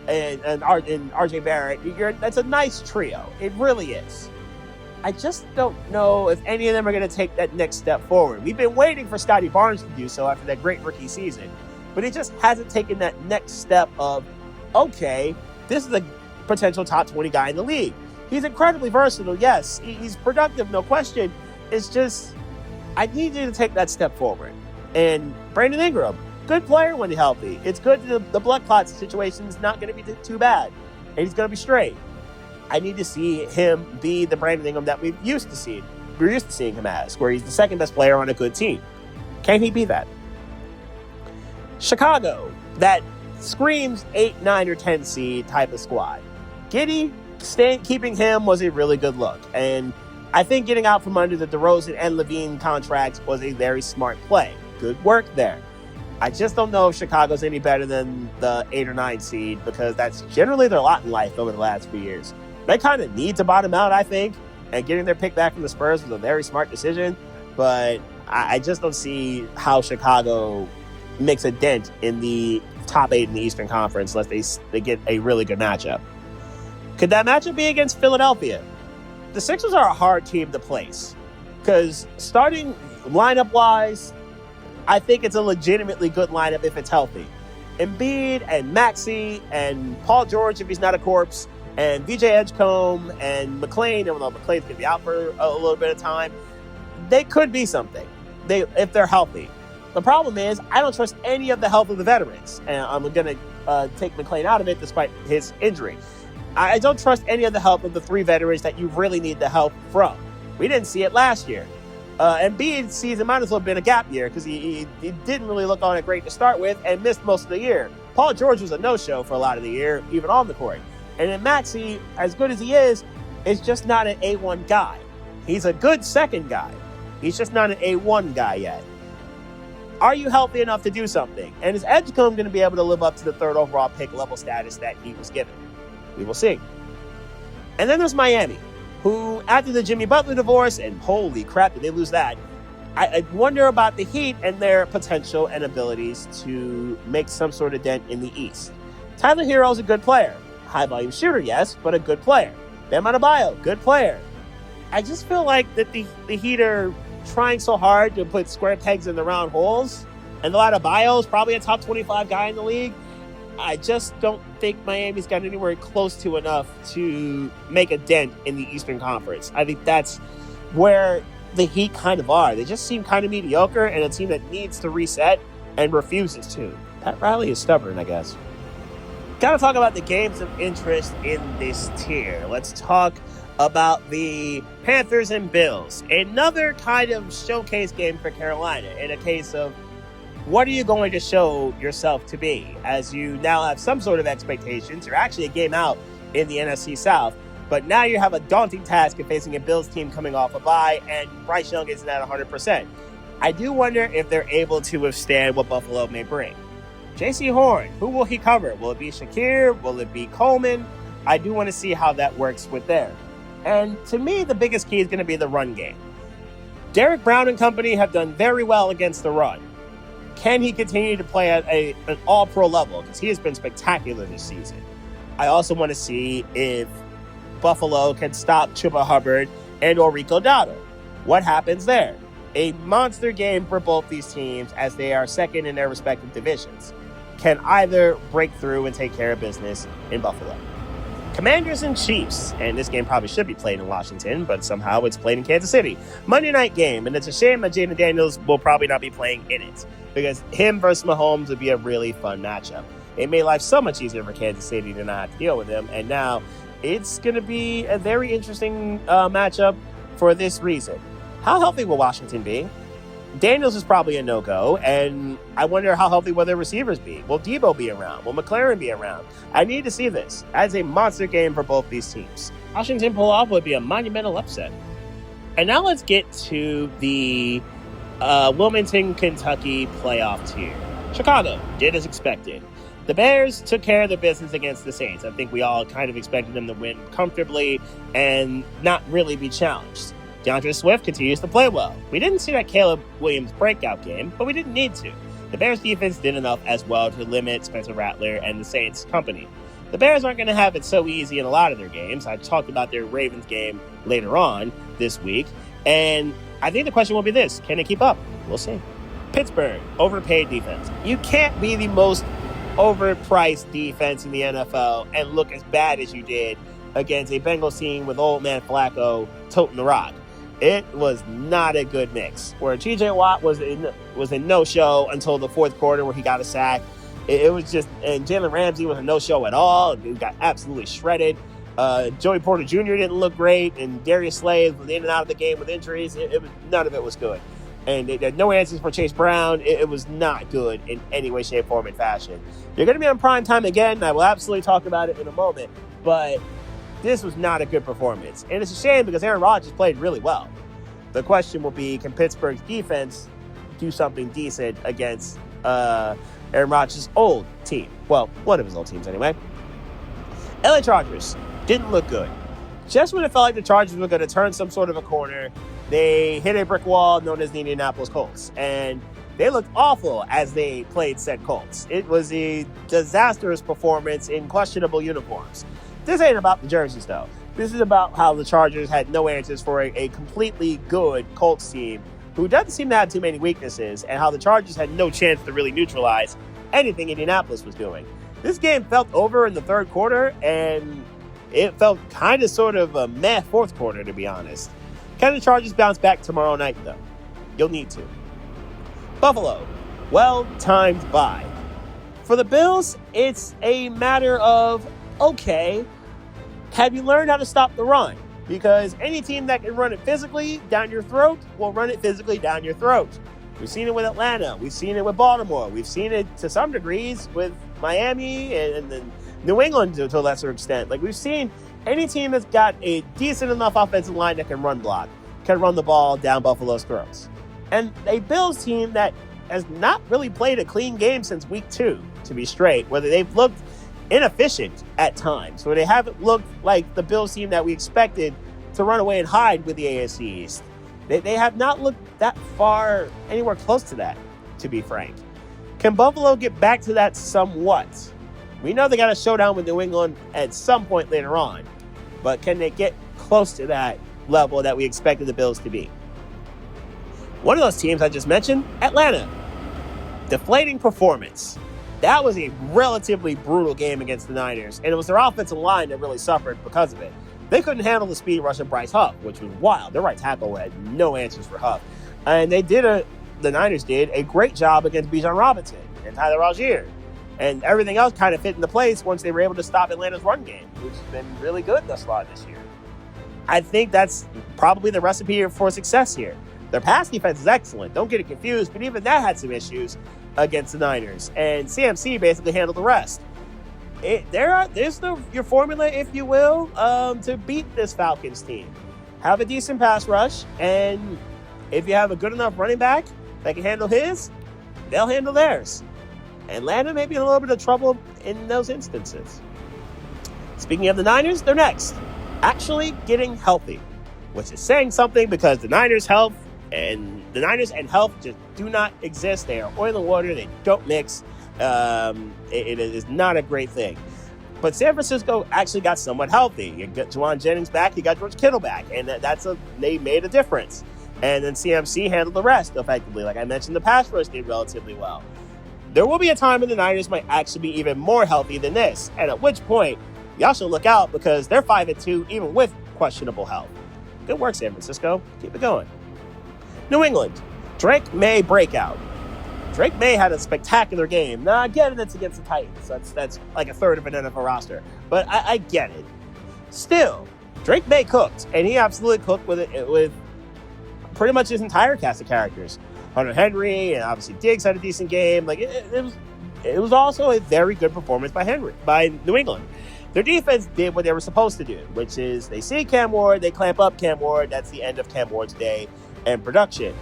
[SPEAKER 1] and RJ Barrett. That's a nice trio. It really is. I just don't know if any of them are going to take that next step forward. We've been waiting for Scotty Barnes to do so after that great rookie season, but he just hasn't taken that next step of, okay, this is a potential top 20 guy in the league. He's incredibly versatile, yes. He's productive, no question. It's just, I need you to take that step forward. And Brandon Ingram, good player when he's healthy. It's good that the blood clot situation is not going to be too bad, and he's going to be straight. I need to see him be the Brandon Ingram that we're used to seeing him as, where he's the second best player on a good team. Can he be that? Chicago, that screams 8, 9, or 10 seed type of squad. Keeping him was a really good look, and I think getting out from under the DeRozan and Levine contracts was a very smart play. Good work there. I just don't know if Chicago's any better than the 8 or 9 seed, because that's generally their lot in life over the last few years. They kind of need to bottom out, I think, and getting their pick back from the Spurs was a very smart decision, but I just don't see how Chicago makes a dent in the top 8 in the Eastern Conference unless they get a really good matchup. Could that matchup be against Philadelphia? The Sixers are a hard team to place, because starting lineup-wise, I think it's a legitimately good lineup if it's healthy. Embiid and Maxey and Paul George, if he's not a corpse, and VJ Edgecombe and McLean, even though McLean's going to be out for a little bit of time, they could be something if they're healthy. The problem is, I don't trust any of the health of the veterans, and I'm going to take McLean out of it despite his injury. I don't trust any of the help of the 3 veterans that you really need the help from. We didn't see it last year. Embiid's season might as well have been a gap year, because he didn't really look on it great to start with and missed most of the year. Paul George was a no-show for a lot of the year, even on the court. And then Maxey, as good as he is just not an A1 guy. He's a good second guy. He's just not an A1 guy yet. Are you healthy enough to do something? And is Edgecombe going to be able to live up to the third overall pick level status that he was given? We will see. And then there's Miami, who, after the Jimmy Butler divorce, and holy crap, did they lose that, I wonder about the Heat and their potential and abilities to make some sort of dent in the East. Tyler Hero's a good player. High-volume shooter, yes, but a good player. Bam Adebayo, good player. I just feel like that the Heat are trying so hard to put square pegs in the round holes, and Adebayo is probably a top 25 guy in the league. I just don't think Miami's got anywhere close to enough to make a dent in the Eastern Conference. I think that's where the Heat kind of are. They just seem kind of mediocre, and a team that needs to reset and refuses to. Pat Riley is stubborn, I guess. Gotta talk about the games of interest in this tier. Let's talk about the Panthers and Bills. Another kind of showcase game for Carolina, in a case of what are you going to show yourself to be, as you now have some sort of expectations. You're actually a game out in the NFC South, but now you have a daunting task of facing a Bills team coming off a bye, and Bryce Young isn't at 100%. I do wonder if they're able to withstand what Buffalo may bring. J.C. Horn, who will he cover? Will it be Shakir? Will it be Coleman? I do want to see how that works with there. And to me, the biggest key is going to be the run game. Derek Brown and company have done very well against the run. Can he continue to play at an all-pro level? Because he has been spectacular this season. I also want to see if Buffalo can stop Chuba Hubbard and or Rico Dowdle. What happens there? A monster game for both these teams as they are second in their respective divisions. Can either break through and take care of business in Buffalo? Commanders and Chiefs, and this game probably should be played in Washington, but somehow it's played in Kansas City. Monday night game, and it's a shame that Jaden Daniels will probably not be playing in it, because him versus Mahomes would be a really fun matchup. It made life so much easier for Kansas City to not have to deal with him, and now it's going to be a very interesting matchup for this reason. How healthy will Washington be? Daniels is probably a no-go, and I wonder how healthy will their receivers be. Will Debo be around? Will McLaren be around? I need to see this as a monster game for both these teams. Washington pull off would be a monumental upset. And now let's get to the Wilmington, Kentucky playoff tier. Chicago did as expected. The Bears took care of their business against the Saints. I think we all kind of expected them to win comfortably and not really be challenged. DeAndre Swift continues to play well. We didn't see that Caleb Williams breakout game, but we didn't need to. The Bears defense did enough as well to limit Spencer Rattler and the Saints' company. The Bears aren't going to have it so easy in a lot of their games. I talked about their Ravens game later on this week, and I think the question will be this: can they keep up? We'll see. Pittsburgh, overpaid defense. You can't be the most overpriced defense in the NFL and look as bad as you did against a Bengals team with old man Flacco toting the rock. It was not a good mix. Where T.J. Watt was a no-show until the fourth quarter where he got a sack. It was just, and Jalen Ramsey was a no-show at all. He got absolutely shredded. Joey Porter Jr. didn't look great, and Darius Slay was in and out of the game with injuries. None of it was good. And they had no answers for Chase Brown. It was not good in any way, shape, form, and fashion. They're going to be on prime time again. I will absolutely talk about it in a moment. But this was not a good performance. And it's a shame because Aaron Rodgers played really well. The question will be, can Pittsburgh's defense do something decent against Aaron Rodgers' old team? Well, one of his old teams anyway. LA Chargers didn't look good. Just when it felt like the Chargers were going to turn some sort of a corner, they hit a brick wall known as the Indianapolis Colts. And they looked awful as they played said Colts. It was a disastrous performance in questionable uniforms. This ain't about the jerseys, though. This is about how the Chargers had no answers for a completely good Colts team who doesn't seem to have too many weaknesses, and how the Chargers had no chance to really neutralize anything Indianapolis was doing. This game felt over in the third quarter, and it felt kind of sort of a meh fourth quarter, to be honest. Can the Chargers bounce back tomorrow night, though? You'll need to. Buffalo, well-timed bye. For the Bills, it's a matter of, okay, have you learned how to stop the run? Because any team that can run it physically down your throat will run it physically down your throat. We've seen it with Atlanta. We've seen it with Baltimore. We've seen it to some degrees with Miami and then New England to a lesser extent. Like, we've seen any team that's got a decent enough offensive line that can run block can run the ball down Buffalo's throats. And a Bills team that has not really played a clean game since week 2, to be straight, whether they've looked inefficient at times, where they haven't looked like the Bills team that we expected to run away and hide with the AFC East. They have not looked that far, anywhere close to that, to be frank. Can Buffalo get back to that somewhat? We know they got a showdown with New England at some point later on, but can they get close to that level that we expected the Bills to be? One of those teams I just mentioned, Atlanta. Deflating performance. That was a relatively brutal game against the Niners, and it was their offensive line that really suffered because of it. They couldn't handle the speed rush of Bryce Huff, which was wild. Their right tackle had no answers for Huff. And the Niners did a great job against Bijan Robinson and Tyler Algier. And everything else kind of fit into place once they were able to stop Atlanta's run game, which has been really good thus far this year. I think that's probably the recipe for success here. Their pass defense is excellent. Don't get it confused, but even that had some issues against the Niners. And CMC basically handled the rest. There's your formula, if you will, to beat this Falcons team. Have a decent pass rush, and if you have a good enough running back that can handle his, they'll handle theirs. Atlanta may be in a little bit of trouble in those instances. Speaking of the Niners, they're next. Actually getting healthy, which is saying something because the Niners and health just do not exist. They are oil and water. They don't mix. It is not a great thing. But San Francisco actually got somewhat healthy. You got Juwan Jennings back. You got George Kittle back. And they made a difference. And then CMC handled the rest effectively. Like I mentioned, the pass rush did relatively well. There will be a time when the Niners might actually be even more healthy than this. And at which point, y'all should look out because they're 5-2 even with questionable health. Good work, San Francisco. Keep it going. New England. Drake May breakout. Drake May had a spectacular game. Now, I get it, it's against the Titans. That's like a third of an NFL roster. But I get it. Still, Drake May cooked, and he absolutely cooked with pretty much his entire cast of characters. Hunter Henry, and obviously Diggs had a decent game. Like it was also a very good performance by New England. Their defense did what they were supposed to do, which is they see Cam Ward, they clamp up Cam Ward. That's the end of Cam Ward's day and production.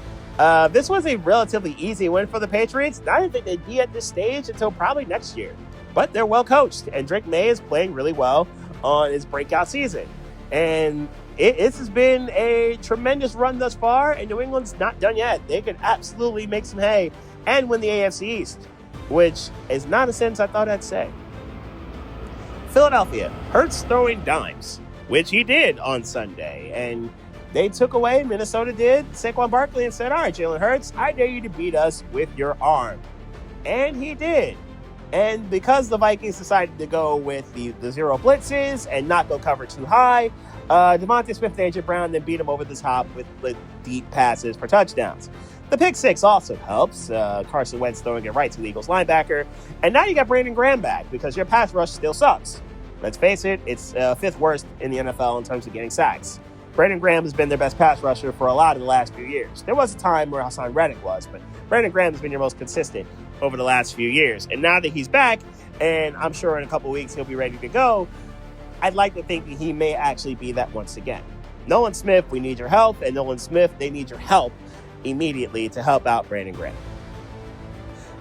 [SPEAKER 1] This was a relatively easy win for the Patriots. I didn't think they'd be at this stage until probably next year. But they're well coached, and Drake May is playing really well on his breakout season. And it has been a tremendous run thus far, and New England's not done yet. They could absolutely make some hay and win the AFC East, which is not a sentence I thought I'd say. Philadelphia, Hurts throwing dimes, which he did on Sunday, and they took away, Minnesota did, Saquon Barkley and said, all right, Jalen Hurts, I dare you to beat us with your arm. And he did. And because the Vikings decided to go with the zero blitzes and not go cover too high, Devontae Smith and AJ Brown then beat him over the top with deep passes for touchdowns. The pick six also helps. Carson Wentz throwing it right to the Eagles linebacker. And now you got Brandon Graham back because your pass rush still sucks. Let's face it, it's fifth worst in the NFL in terms of getting sacks. Brandon Graham has been their best pass rusher for a lot of the last few years. There was a time where Hassan Reddick was, but Brandon Graham has been your most consistent over the last few years. And now that he's back, and I'm sure in a couple weeks he'll be ready to go, I'd like to think that he may actually be that once again. Nolan Smith, we need your help, and Nolan Smith, they need your help immediately to help out Brandon Graham.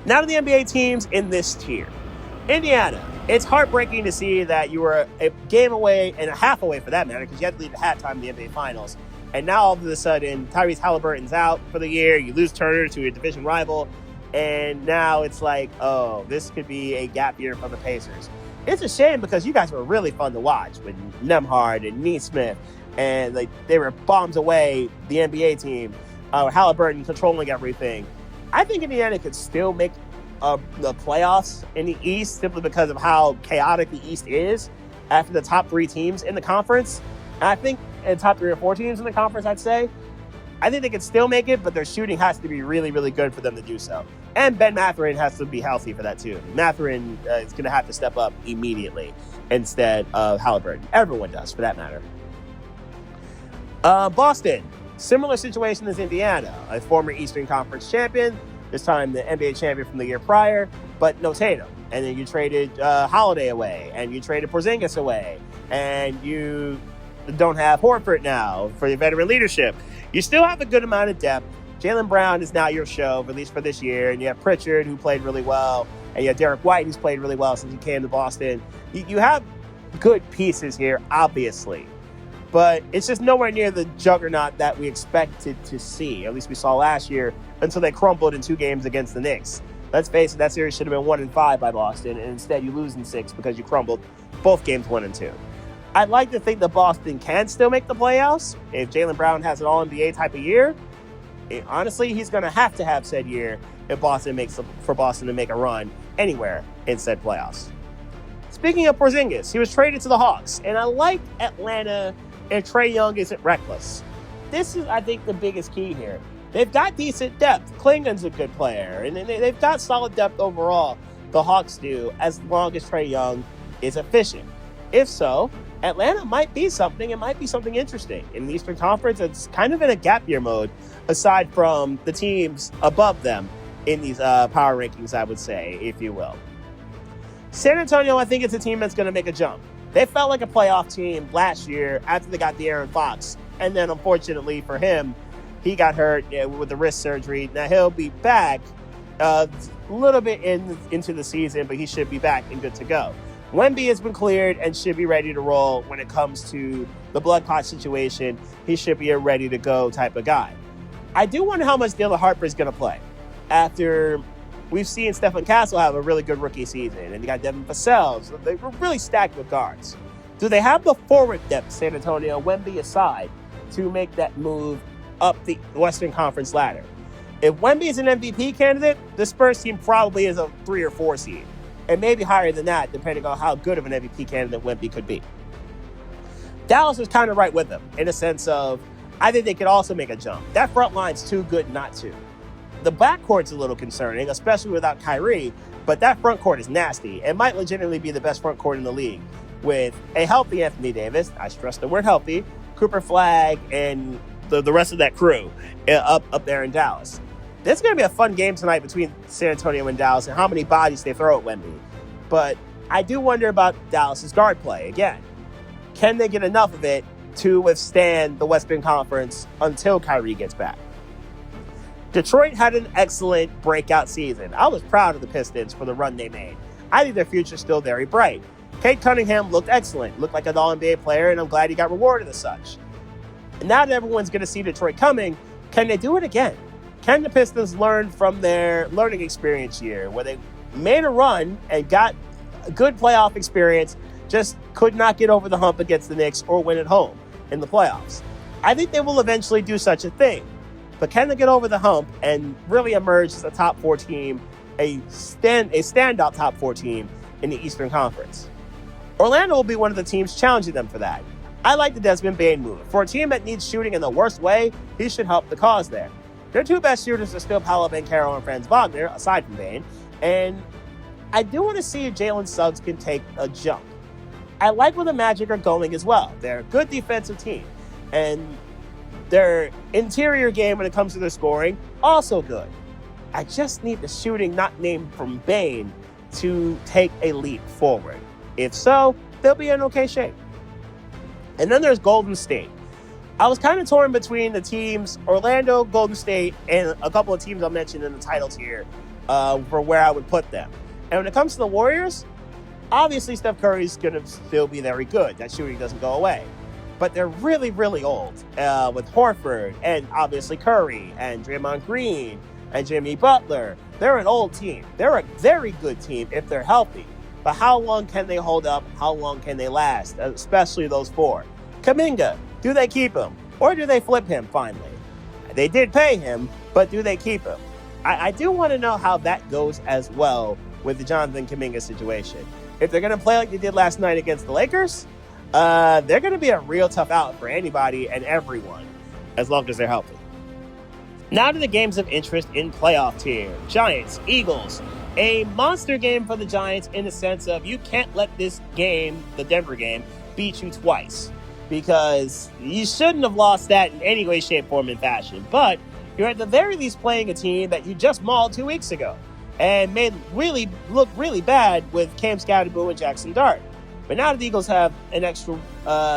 [SPEAKER 1] Now to the NBA teams in this tier. Indiana, it's heartbreaking to see that you were a game away and a half away for that matter because you had to leave at halftime in the NBA Finals. And now all of a sudden, Tyrese Halliburton's out for the year. You lose Turner to a division rival. And now it's like, oh, this could be a gap year for the Pacers. It's a shame because you guys were really fun to watch with Nembhard and Neesmith. And they were bombs away, the NBA team. Halliburton controlling everything. I think Indiana could still make the playoffs in the East simply because of how chaotic the East is after the top three teams in the conference. And I think in top 3 or 4 teams in the conference, I'd say. I think they could still make it, but their shooting has to be really, really good for them to do so. And Ben Mathurin has to be healthy for that too. Mathurin is going to have to step up immediately instead of Halliburton. Everyone does, for that matter. Boston, similar situation as Indiana, a former Eastern Conference champion, this time the NBA champion from the year prior, but no Tatum. And then you traded Holiday away, and you traded Porzingis away, and you don't have Horford now for your veteran leadership. You still have a good amount of depth. Jaylen Brown is now your show, at least for this year. And you have Pritchard, who played really well. And you have Derek White, who's played really well since he came to Boston. You have good pieces here, obviously. But it's just nowhere near the juggernaut that we expected to see. At least we saw last year until they crumbled in 2 games against the Knicks. Let's face it, that series should have been 1-5 by Boston. And instead you lose in 6 because you crumbled both games 1-2. I'd like to think that Boston can still make the playoffs. If Jaylen Brown has an all-NBA type of year, honestly, he's going to have said year if Boston for Boston to make a run anywhere in said playoffs. Speaking of Porzingis, he was traded to the Hawks, and I like Atlanta and Trae Young isn't reckless. This is, I think, the biggest key here. They've got decent depth. Klingon's a good player, and they've got solid depth overall. The Hawks do, as long as Trae Young is efficient. If so, Atlanta might be something. It might be something interesting. In the Eastern Conference, it's kind of in a gap year mode, aside from the teams above them in these power rankings, I would say, if you will. San Antonio, I think it's a team that's going to make a jump. They felt like a playoff team last year after they got the Aaron Fox. And then, unfortunately for him, he got hurt with the wrist surgery. Now, he'll be back a little bit into the season, but he should be back and good to go. Wemby has been cleared and should be ready to roll when it comes to the blood clot situation. He should be a ready-to-go type of guy. I do wonder how much Dylan Harper is going to play. After we've seen Stephen Castle have a really good rookie season, and you got Devin Vassell. So they were really stacked with guards. Do they have the forward depth, San Antonio, Wemby aside, to make that move up the Western Conference ladder? If Wemby is an MVP candidate, the Spurs team probably is a 3 or 4 seed, and maybe higher than that, depending on how good of an MVP candidate Wemby could be. Dallas is kind of right with them, in a sense of, I think they could also make a jump. That front line's too good not to. The backcourt's a little concerning, especially without Kyrie, but that front court is nasty. It might legitimately be the best front court in the league with a healthy Anthony Davis, I stress the word healthy, Cooper Flagg, and the rest of that crew up there in Dallas. This is going to be a fun game tonight between San Antonio and Dallas and how many bodies they throw at Wemby. But I do wonder about Dallas's guard play. Again, can they get enough of it to withstand the Western Conference until Kyrie gets back? Detroit had an excellent breakout season. I was proud of the Pistons for the run they made. I think their future's still very bright. Cade Cunningham looked excellent, looked like an all-NBA player, and I'm glad he got rewarded as such. And now that everyone's going to see Detroit coming, can they do it again? Can the Pistons learn from their learning experience year, where they made a run and got a good playoff experience, just could not get over the hump against the Knicks or win at home in the playoffs? I think they will eventually do such a thing. But can they get over the hump and really emerge as a top 4 team, a standout top 4 team in the Eastern Conference? Orlando will be one of the teams challenging them for that. I like the Desmond Bane move. For a team that needs shooting in the worst way, he should help the cause there. Their 2 best shooters are still Paolo Banchero and Franz Wagner, aside from Bane. And I do want to see if Jalen Suggs can take a jump. I like where the Magic are going as well. They're a good defensive team. And their interior game when it comes to their scoring, also good. I just need the shooting not named from Bane to take a leap forward. If so, they'll be in okay shape. And then there's Golden State. I was kind of torn between the teams, Orlando, Golden State, and a couple of teams I'll mention in the titles here for where I would put them. And when it comes to the Warriors, obviously Steph Curry's going to still be very good. That shooting doesn't go away. But they're really, really old with Horford and obviously Curry and Draymond Green and Jimmy Butler. They're an old team. They're a very good team if they're healthy. But how long can they hold up? How long can they last? Especially those 4. Kuminga, do they keep him? Or do they flip him finally? They did pay him, but do they keep him? I do want to know how that goes as well with the Jonathan Kuminga situation. If they're going to play like they did last night against the Lakers, they're going to be a real tough out for anybody and everyone, as long as they're healthy. Now to the games of interest in playoff tier. Giants, Eagles. A monster game for the Giants in the sense of you can't let this game, the Denver game, beat you twice. Because you shouldn't have lost that in any way, shape, form, and fashion. But you're at the very least playing a team that you just mauled 2 weeks ago and made look really bad with Cam Scatterbo and Jackson Dart. But now the Eagles have an extra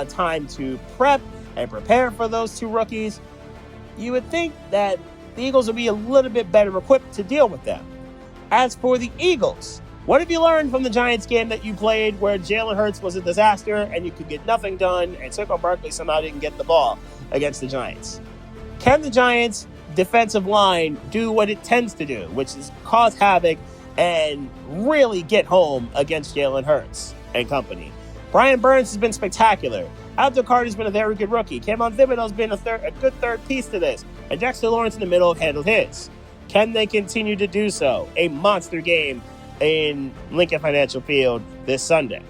[SPEAKER 1] time to prep and prepare for those two rookies. You would think that the Eagles would be a little bit better equipped to deal with them. As for the Eagles, what have you learned from the Giants game that you played where Jalen Hurts was a disaster and you could get nothing done and Saquon Barkley somehow didn't get the ball against the Giants? Can the Giants' defensive line do what it tends to do, which is cause havoc and really get home against Jalen Hurts and company? Brian Burns has been spectacular. Abdul Carter's been a very good rookie. Kayvon Thibodeaux's been a good third piece to this. And Dexter Lawrence in the middle have handled his. Can they continue to do so? A monster game in Lincoln Financial Field this Sunday.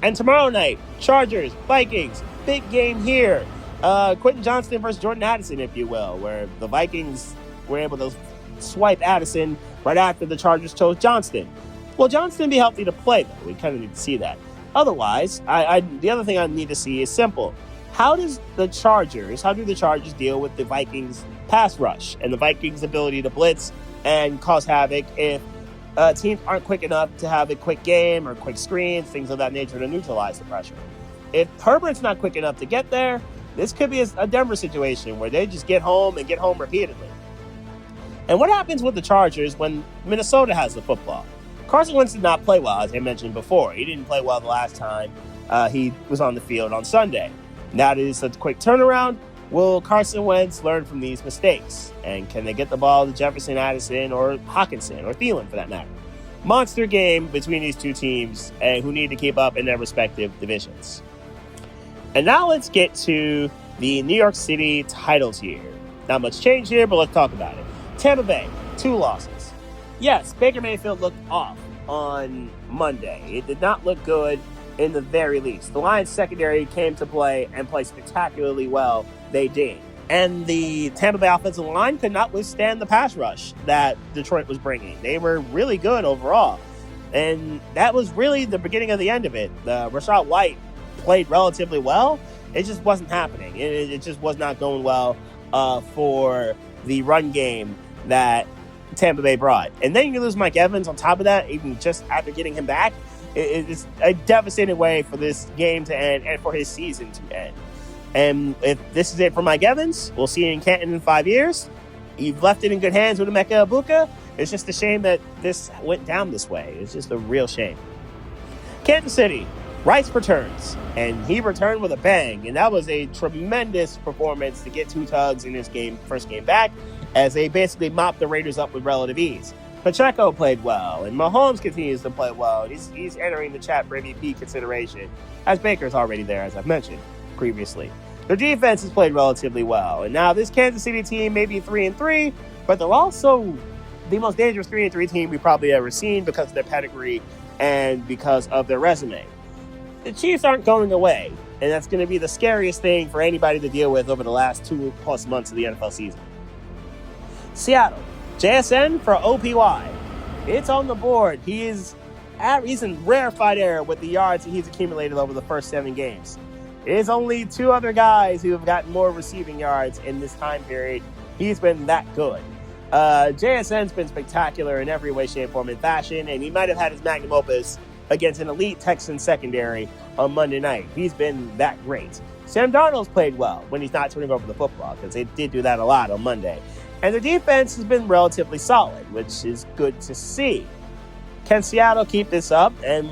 [SPEAKER 1] And tomorrow night, Chargers, Vikings, big game here. Quentin Johnston versus Jordan Addison, if you will, where the Vikings were able to swipe Addison right after the Chargers chose Johnston. Will Johnston be healthy to play, though? We kind of need to see that. Otherwise, the other thing I need to see is simple. How do the Chargers deal with the Vikings' pass rush and the Vikings' ability to blitz and cause havoc if teams aren't quick enough to have a quick game or quick screens, things of that nature to neutralize the pressure? If Herbert's not quick enough to get there, this could be a Denver situation where they just get home and get home repeatedly. And what happens with the Chargers when Minnesota has the football? Carson Wentz did not play well, as I mentioned before. He didn't play well the last time he was on the field on Sunday. Now that it's such a quick turnaround, will Carson Wentz learn from these mistakes? And can they get the ball to Jefferson, Addison, or Hawkinson, or Thielen for that matter? Monster game between these two teams who need to keep up in their respective divisions. And now let's get to the New York City title tier. Not much change here, but let's talk about it. Tampa Bay, 2 losses. Yes, Baker Mayfield looked off on Monday. It did not look good in the very least. The Lions secondary came to play and played spectacularly well. They did. And the Tampa Bay offensive line could not withstand the pass rush that Detroit was bringing. They were really good overall. And that was really the beginning of the end of it. Rachaad White played relatively well. It just wasn't happening. It just was not going well for the run game that Tampa Bay brought. And then you lose Mike Evans on top of that, even just after getting him back. It's a devastating way for this game to end and for his season to end. And if this is it for Mike Evans, we'll see you in Canton in 5 years. You've left it in good hands with Emeka Egbuka. It's just a shame that this went down this way. It's just a real shame. Kansas City, Rice returns, and he returned with a bang. And that was a tremendous performance to get 2 tugs in his first game back, as they basically mopped the Raiders up with relative ease. Pacheco played well, and Mahomes continues to play well. He's entering the chat for MVP consideration, as Baker's already there, as I've mentioned previously. Their defense has played relatively well, and now this Kansas City team may be 3-3, but they're also the most dangerous 3-3 team we've probably ever seen because of their pedigree and because of their resume. The Chiefs aren't going away, and that's going to be the scariest thing for anybody to deal with over the last 2+ months of the NFL season. Seattle, JSN for OPY. It's on the board. He's in rarefied air with the yards that he's accumulated over the first 7 games. There's only 2 other guys who have gotten more receiving yards in this time period. He's been that good. JSN's been spectacular in every way, shape, form, and fashion, and he might have had his magnum opus against an elite Texan secondary on Monday night. He's been that great. Sam Darnold's played well when he's not turning over the football, because they did do that a lot on Monday. And the defense has been relatively solid, which is good to see. Can Seattle keep this up? And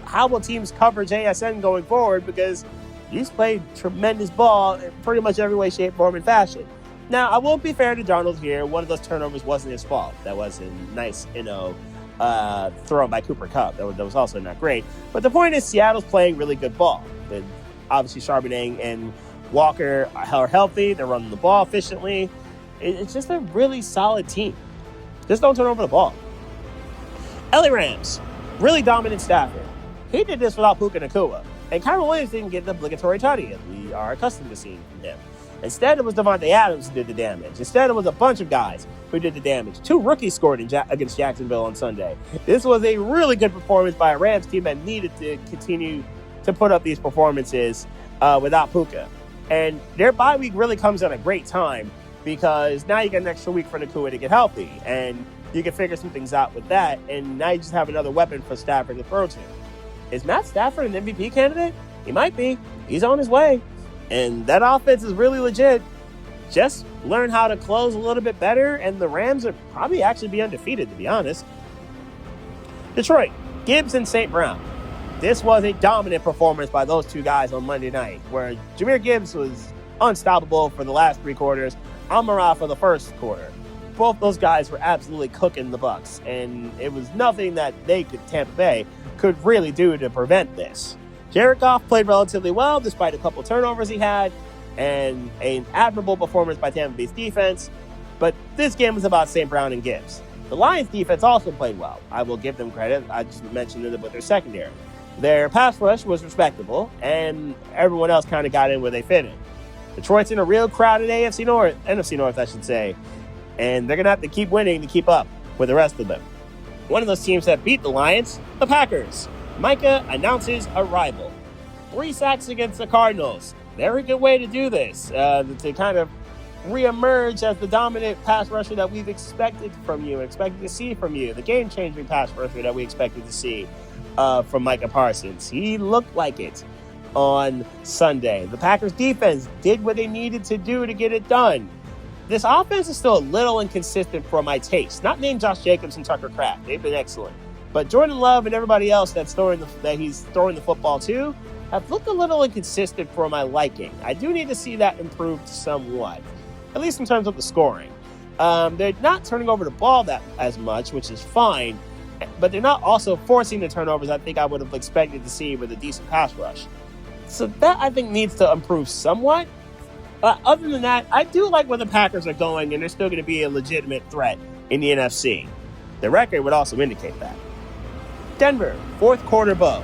[SPEAKER 1] how will teams cover JSN going forward? Because he's played tremendous ball in pretty much every way, shape, form, and fashion. Now, I won't be fair to Darnold here. One of those turnovers wasn't his fault. That was a nice, thrown by Cooper Kupp. That was also not great. But the point is, Seattle's playing really good ball. And obviously, Charbonnet and Walker are healthy. They're running the ball efficiently. It's just a really solid team. Just don't turn over the ball. LA Rams, really dominant Stafford. He did this without Puka Nacua. And Kyron Williams didn't get the obligatory tutty, as we are accustomed to seeing from him. Instead, it was Devontae Adams who did the damage. Instead, it was a bunch of guys who did the damage. 2 rookies scored against Jacksonville on Sunday. This was a really good performance by a Rams team that needed to continue to put up these performances without Puka. And their bye week really comes at a great time, because now you get an extra week for Nacua to get healthy, and you can figure some things out with that, and now you just have another weapon for Stafford to throw to. Is Matt Stafford an MVP candidate? He might be. He's on his way. And that offense is really legit. Just learn how to close a little bit better, and the Rams would probably actually be undefeated, to be honest. Detroit, Gibbs and St. Brown. This was a dominant performance by those two guys on Monday night, where Jahmyr Gibbs was unstoppable for the last three quarters, Amon-Ra for the first quarter. Both those guys were absolutely cooking the Bucs, and it was nothing that Tampa Bay could really do to prevent this. Jared Goff played relatively well despite a couple turnovers he had, and an admirable performance by Tampa Bay's defense, but this game was about St. Brown and Gibbs. The Lions defense also played well. I will give them credit. I just mentioned it with their secondary. Their pass rush was respectable, and everyone else kind of got in where they fit in. Detroit's in a real crowded NFC North, I should say, and they're going to have to keep winning to keep up with the rest of them. One of those teams that beat the Lions, the Packers. Micah announces arrival. 3 sacks against the Cardinals. Very good way to do this, to kind of reemerge as the dominant pass rusher that we've expected to see from you, the game-changing pass rusher that we expected to see from Micah Parsons. He looked like it on Sunday. The Packers defense did what they needed to do to get it done. This offense is still a little inconsistent for my taste. Not named Josh Jacobs and Tucker Kraft. They've been excellent. But Jordan Love and everybody else that he's throwing the football to have looked a little inconsistent for my liking. I do need to see that improved somewhat, at least in terms of the scoring. They're not turning over the ball that as much, which is fine, but they're not also forcing the turnovers I think I would have expected to see with a decent pass rush. So that, I think, needs to improve somewhat. Other than that, I do like where the Packers are going, and they're still going to be a legitimate threat in the NFC. The record would also indicate that. Denver, fourth quarter bow.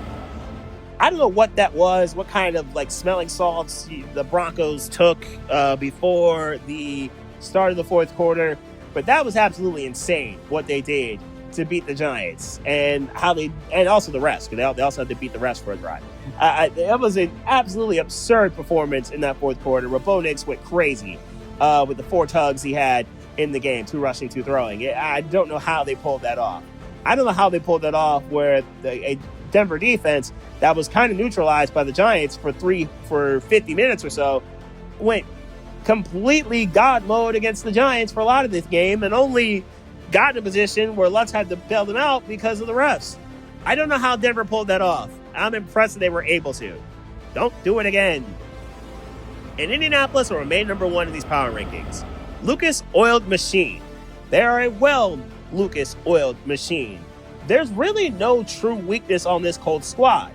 [SPEAKER 1] I don't know what that was, what kind of smelling salts the Broncos took before the start of the fourth quarter, but that was absolutely insane what they did to beat the Giants, and also the refs, because they also had to beat the refs for a drive. That was an absolutely absurd performance in that fourth quarter where Bo Nix went crazy with the 4 tugs he had in the game, 2 rushing, 2 throwing. I don't know how they pulled that off. I don't know how they pulled that off where a Denver defense that was kind of neutralized by the Giants for 50 minutes or so went completely God mode against the Giants for a lot of this game and only got in a position where Lutz had to bail them out because of the refs. I don't know how Denver pulled that off. I'm impressed that they were able to. Don't do it again. And Indianapolis will remain number 1 in these power rankings. Lucas Oiled Machine. They are a Lucas Oiled Machine. There's really no true weakness on this Colts squad.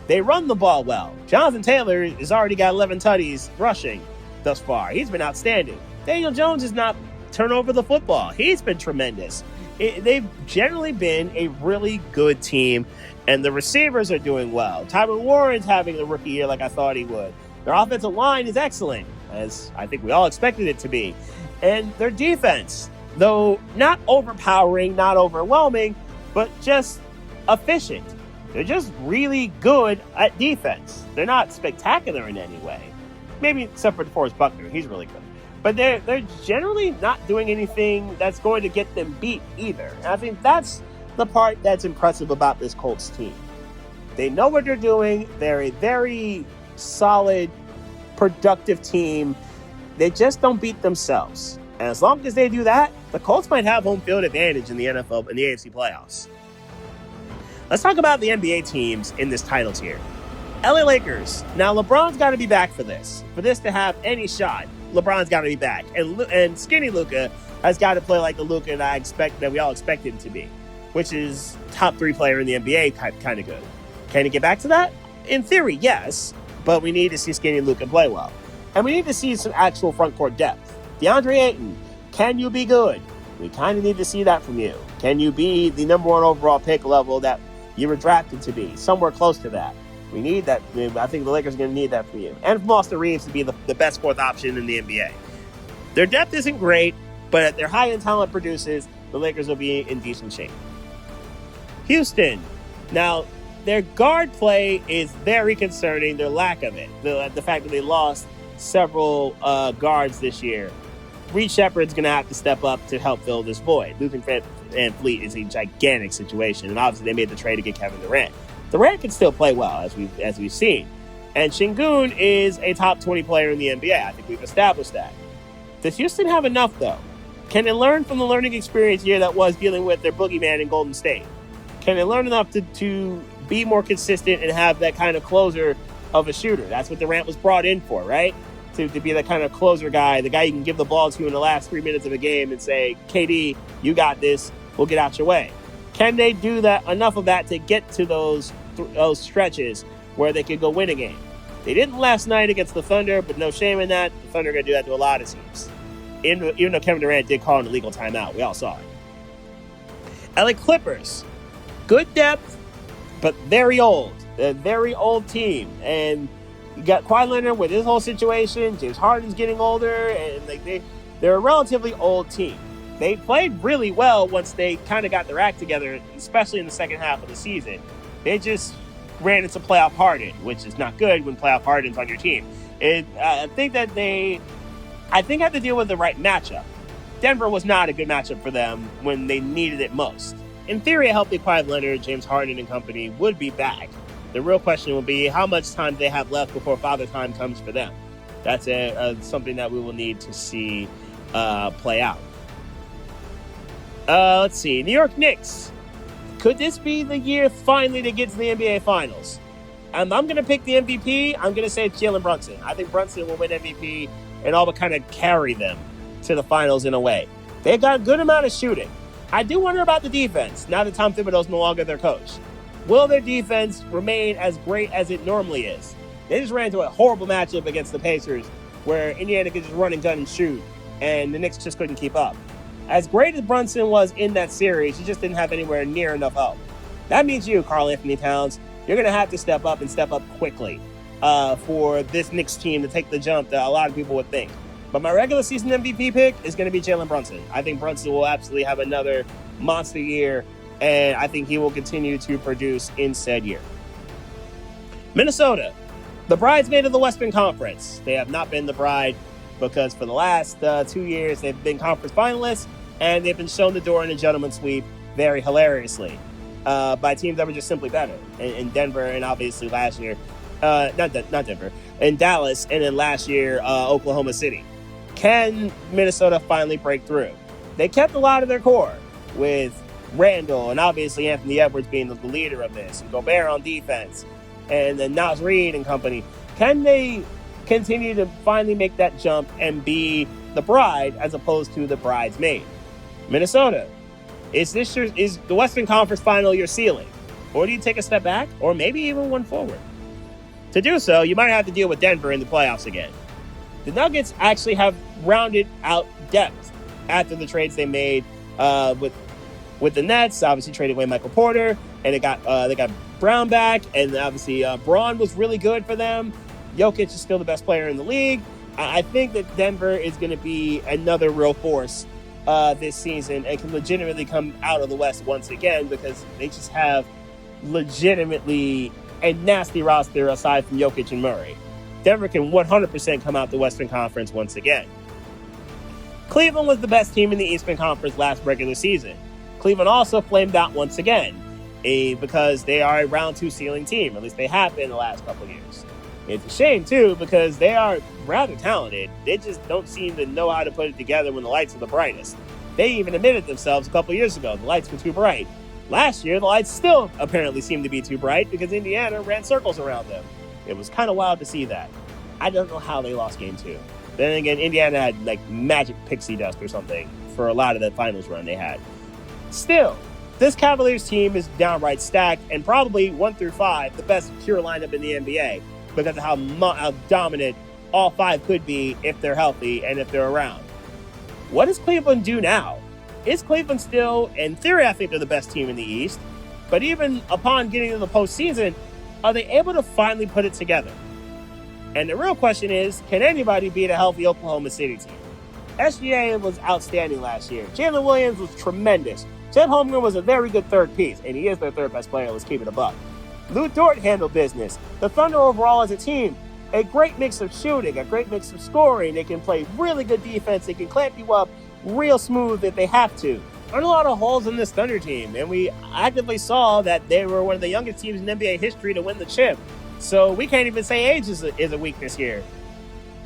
[SPEAKER 1] They run the ball well. Jonathan Taylor has already got 11 tutties rushing thus far. He's been outstanding. Daniel Jones has not turned over the football. He's been tremendous. They've generally been a really good team, and the receivers are doing well. Tyler Warren's having a rookie year like I thought he would. Their offensive line is excellent, as I think we all expected it to be. And their defense, though not overpowering, not overwhelming, but just efficient. They're just really good at defense. They're not spectacular in any way. Maybe except for DeForest Buckner. He's really good. But they're generally not doing anything that's going to get them beat either. And I think that's the part that's impressive about this Colts team. They know what they're doing. They're a very solid, productive team. They just don't beat themselves. And as long as they do that, the Colts might have home field advantage in the NFL and the AFC playoffs. Let's talk about the NBA teams in this title tier. LA Lakers. Now, LeBron's got to be back for this. For this to have any shot, LeBron's got to be back. And skinny Luka has got to play like the Luka that we all expected him to be, which is top 3 player in the NBA, kind of good. Can he get back to that? In theory, yes, but we need to see skinny Luka play well. And we need to see some actual front court depth. DeAndre Ayton, can you be good? We kind of need to see that from you. Can you be the number 1 overall pick level that you were drafted to be? Somewhere close to that. We need that. I think the Lakers are going to need that from you. And from Austin Reeves to be the best 4th option in the NBA. Their depth isn't great, but at their high-end talent produces, the Lakers will be in decent shape. Houston. Now, their guard play is very concerning, their lack of it. The fact that they lost several guards this year. Reed Shepard's going to have to step up to help fill this void. Losing Van Fleet is a gigantic situation, and obviously they made the trade to get Kevin Durant. Durant can still play well, as we've seen. And Şengün is a top 20 player in the NBA. I think we've established that. Does Houston have enough, though? Can they learn from the learning experience year that was dealing with their boogeyman in Golden State? Can they learn enough to be more consistent and have that kind of closer of a shooter? That's what Durant was brought in for, right? To be that kind of closer guy, the guy you can give the ball to in the last 3 minutes of a game and say, KD, you got this, we'll get out your way. Can they do that enough of that to get to those stretches where they could go win a game? They didn't last night against the Thunder, but no shame in that. The Thunder are going to do that to a lot of teams. Even though Kevin Durant did call an illegal timeout. We all saw it. LA Clippers. Good depth, but very old. A very old team. And you got Kawhi Leonard with his whole situation. James Harden's getting older. And they're a relatively old team. They played really well once they kind of got their act together, especially in the second half of the season. They just ran into playoff Harden, which is not good when playoff Harden's on your team. I think they have to deal with the right matchup. Denver was not a good matchup for them when they needed it most. In theory, a healthy Kawhi Leonard, James Harden and company would be back. The real question will be how much time do they have left before Father Time comes for them. That's something that we will need to see play out. Let's see. New York Knicks. Could this be the year finally to get to the NBA Finals? I'm going to pick the MVP. I'm going to say it's Jalen Brunson. I think Brunson will win MVP and all but kind of carry them to the finals in a way. They've got a good amount of shooting. I do wonder about the defense now that Tom Thibodeau's no longer their coach. Will their defense remain as great as it normally is? They just ran into a horrible matchup against the Pacers where Indiana could just run and gun and shoot, and the Knicks just couldn't keep up. As great as Brunson was in that series, he just didn't have anywhere near enough help. That means you, Karl Anthony Towns, you're going to have to step up and step up quickly for this Knicks team to take the jump that a lot of people would think. But my regular season MVP pick is going to be Jalen Brunson. I think Brunson will absolutely have another monster year, and I think he will continue to produce in said year. Minnesota, the bridesmaid of the Western Conference. They have not been the bride because for the last 2 years they've been conference finalists, and they've been shown the door in a gentleman's sweep very hilariously by teams that were just simply better. In Denver, and obviously last year, not Denver, in Dallas, and then last year, Oklahoma City. Can Minnesota finally break through? They kept a lot of their core with Randall and obviously Anthony Edwards being the leader of this, and Gobert on defense, and then Naz Reid and company. Can they continue to finally make that jump and be the bride as opposed to the bridesmaid? Minnesota, is the Western Conference Final your ceiling? Or do you take a step back, or maybe even one forward? To do so, you might have to deal with Denver in the playoffs again. The Nuggets actually have rounded out depth after the trades they made with the Nets. Obviously traded away Michael Porter, and they got Brown back, and obviously Braun was really good for them. Jokic is still the best player in the league. I think that Denver is going to be another real force this season and can legitimately come out of the West once again because they just have legitimately a nasty roster aside from Jokic and Murray. Denver can 100% come out the Western Conference once again. Cleveland was the best team in the Eastern Conference last regular season. Cleveland also flamed out once again because they are a round 2 ceiling team. At least they have been in the last couple of years. It's a shame, too, because they are rather talented. They just don't seem to know how to put it together when the lights are the brightest. They even admitted themselves a couple of years ago the lights were too bright. Last year, the lights still apparently seemed to be too bright because Indiana ran circles around them. It was kind of wild to see that. I don't know how they lost game 2. Then again, Indiana had like magic pixie dust or something for a lot of the finals run they had. Still, this Cavaliers team is downright stacked and probably 1 through 5 the best pure lineup in the NBA because of how dominant all 5 could be if they're healthy and if they're around. What does Cleveland do now? Is Cleveland still, in theory, I think they're the best team in the East, but even upon getting to the postseason, are they able to finally put it together? And the real question is, can anybody beat a healthy Oklahoma City team? SGA was outstanding last year. Jalen Williams was tremendous. Chet Holmgren was a very good third piece, and he is their third best player. Let's keep it a buck. Lou Dort handled business. The Thunder overall as a team, a great mix of shooting, a great mix of scoring. They can play really good defense. They can clamp you up real smooth if they have to. aren't a lot of holes in this Thunder team, and we actively saw that they were one of the youngest teams in NBA history to win the chip. So we can't even say age is a weakness here.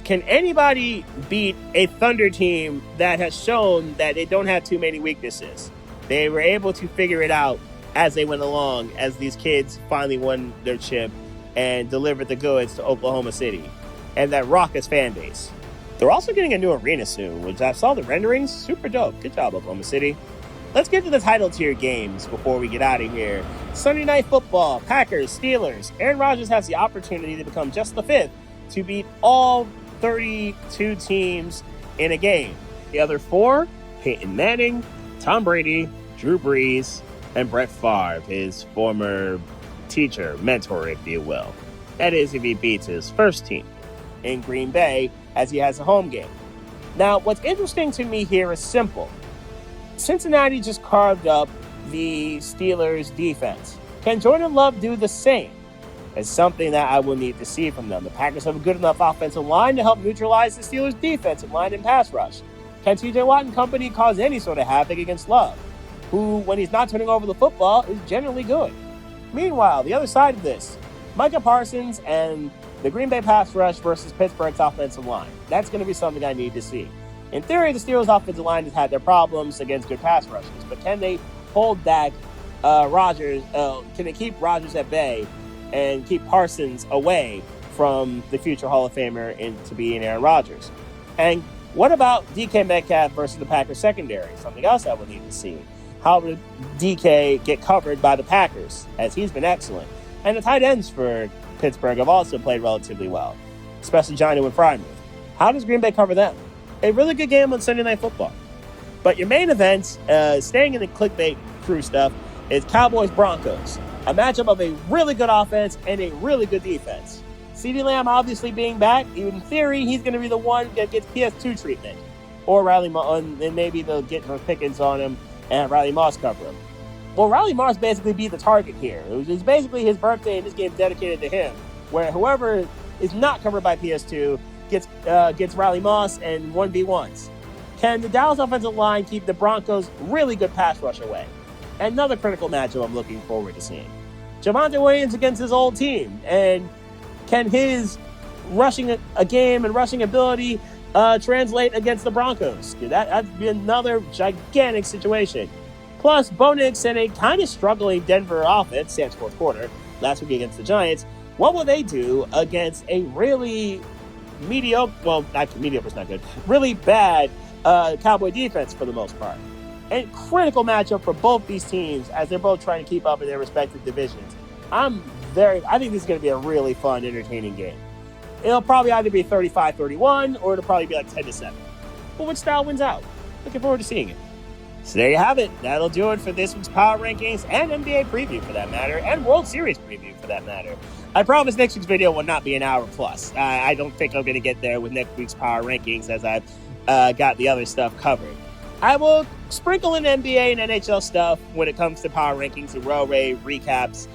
[SPEAKER 1] Can anybody beat a Thunder team that has shown that they don't have too many weaknesses? They were able to figure it out as they went along, as these kids finally won their chip and delivered the goods to Oklahoma City and that raucous fan base. They're also getting a new arena soon, which I saw the renderings. Super dope. Good job, Oklahoma City. Let's get to the title tier games before we get out of here. Sunday Night Football, Packers, Steelers. Aaron Rodgers has the opportunity to become just the fifth to beat all 32 teams in a game. The other four, Peyton Manning, Tom Brady, Drew Brees, and Brett Favre, his former teacher, mentor, if you will. That is, if he beats his first team in Green Bay, as he has a home game. Now, what's interesting to me here is simple. Cincinnati just carved up the Steelers' defense. Can Jordan Love do the same? It's something that I will need to see from them. The Packers have a good enough offensive line to help neutralize the Steelers' defensive line and pass rush. Can TJ Watt and company cause any sort of havoc against Love, who, when he's not turning over the football, is generally good? Meanwhile, the other side of this, Micah Parsons and the Green Bay pass rush versus Pittsburgh's offensive line. That's going to be something I need to see. In theory, the Steelers' offensive line has had their problems against good pass rushes, but can they hold back Rodgers? Can they keep Rodgers at bay and keep Parsons away from the future Hall of Famer into being Aaron Rodgers? And what about DK Metcalf versus the Packers secondary? Something else I would need to see. How would DK get covered by the Packers, as he's been excellent? And the tight ends for Pittsburgh have also played relatively well, especially Johnny and Frymuth. How does Green Bay cover them? A really good game on Sunday Night Football. But your main event, staying in the clickbait crew stuff, is Cowboys-Broncos, a matchup of a really good offense and a really good defense. CeeDee Lamb obviously being back, in theory, he's going to be the one that gets PS2 treatment. Or Riley Moss, and maybe they'll get Pickens on him and Riley Moss cover him. Well, Riley Moss basically be the target here. It's basically his birthday and this game dedicated to him, where whoever is not covered by PS2 gets Riley Moss and 1v1s. Can the Dallas offensive line keep the Broncos' really good pass rush away? Another critical matchup I'm looking forward to seeing. Javonte Williams against his old team, and can his rushing a game and rushing ability translate against the Broncos? That'd be another gigantic situation. Plus, Bo Nix and a kind of struggling Denver offense, Sam's fourth quarter, last week against the Giants. What will they do against a really mediocre, well, actually mediocre's not good, really bad Cowboy defense for the most part? A critical matchup for both these teams as they're both trying to keep up in their respective divisions. I think this is going to be a really fun, entertaining game. It'll probably either be 35-31 or it'll probably be like 10-7. But which style wins out? Looking forward to seeing it. So there you have it. That'll do it for this week's Power Rankings and NBA preview for that matter, and World Series preview for that matter. I promise next week's video will not be an hour plus. I don't think I'm going to get there with next week's Power Rankings as I've got the other stuff covered. I will sprinkle in NBA and NHL stuff when it comes to Power Rankings and railway recaps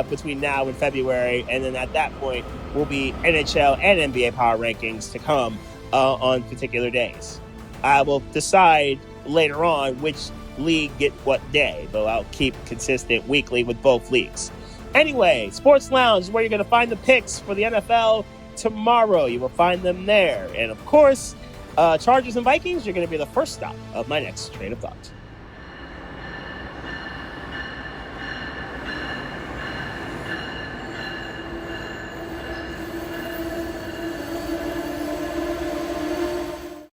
[SPEAKER 1] between now and February, and then at that point will be NHL and NBA Power Rankings to come on particular days. I will decide later on which league get what day, though I'll keep consistent weekly with both leagues. Anyway, Sports Lounge is where you're going to find the picks for the NFL tomorrow. You will find them there. And of course, Chargers and Vikings, you're going to be the first stop of my next train of thought.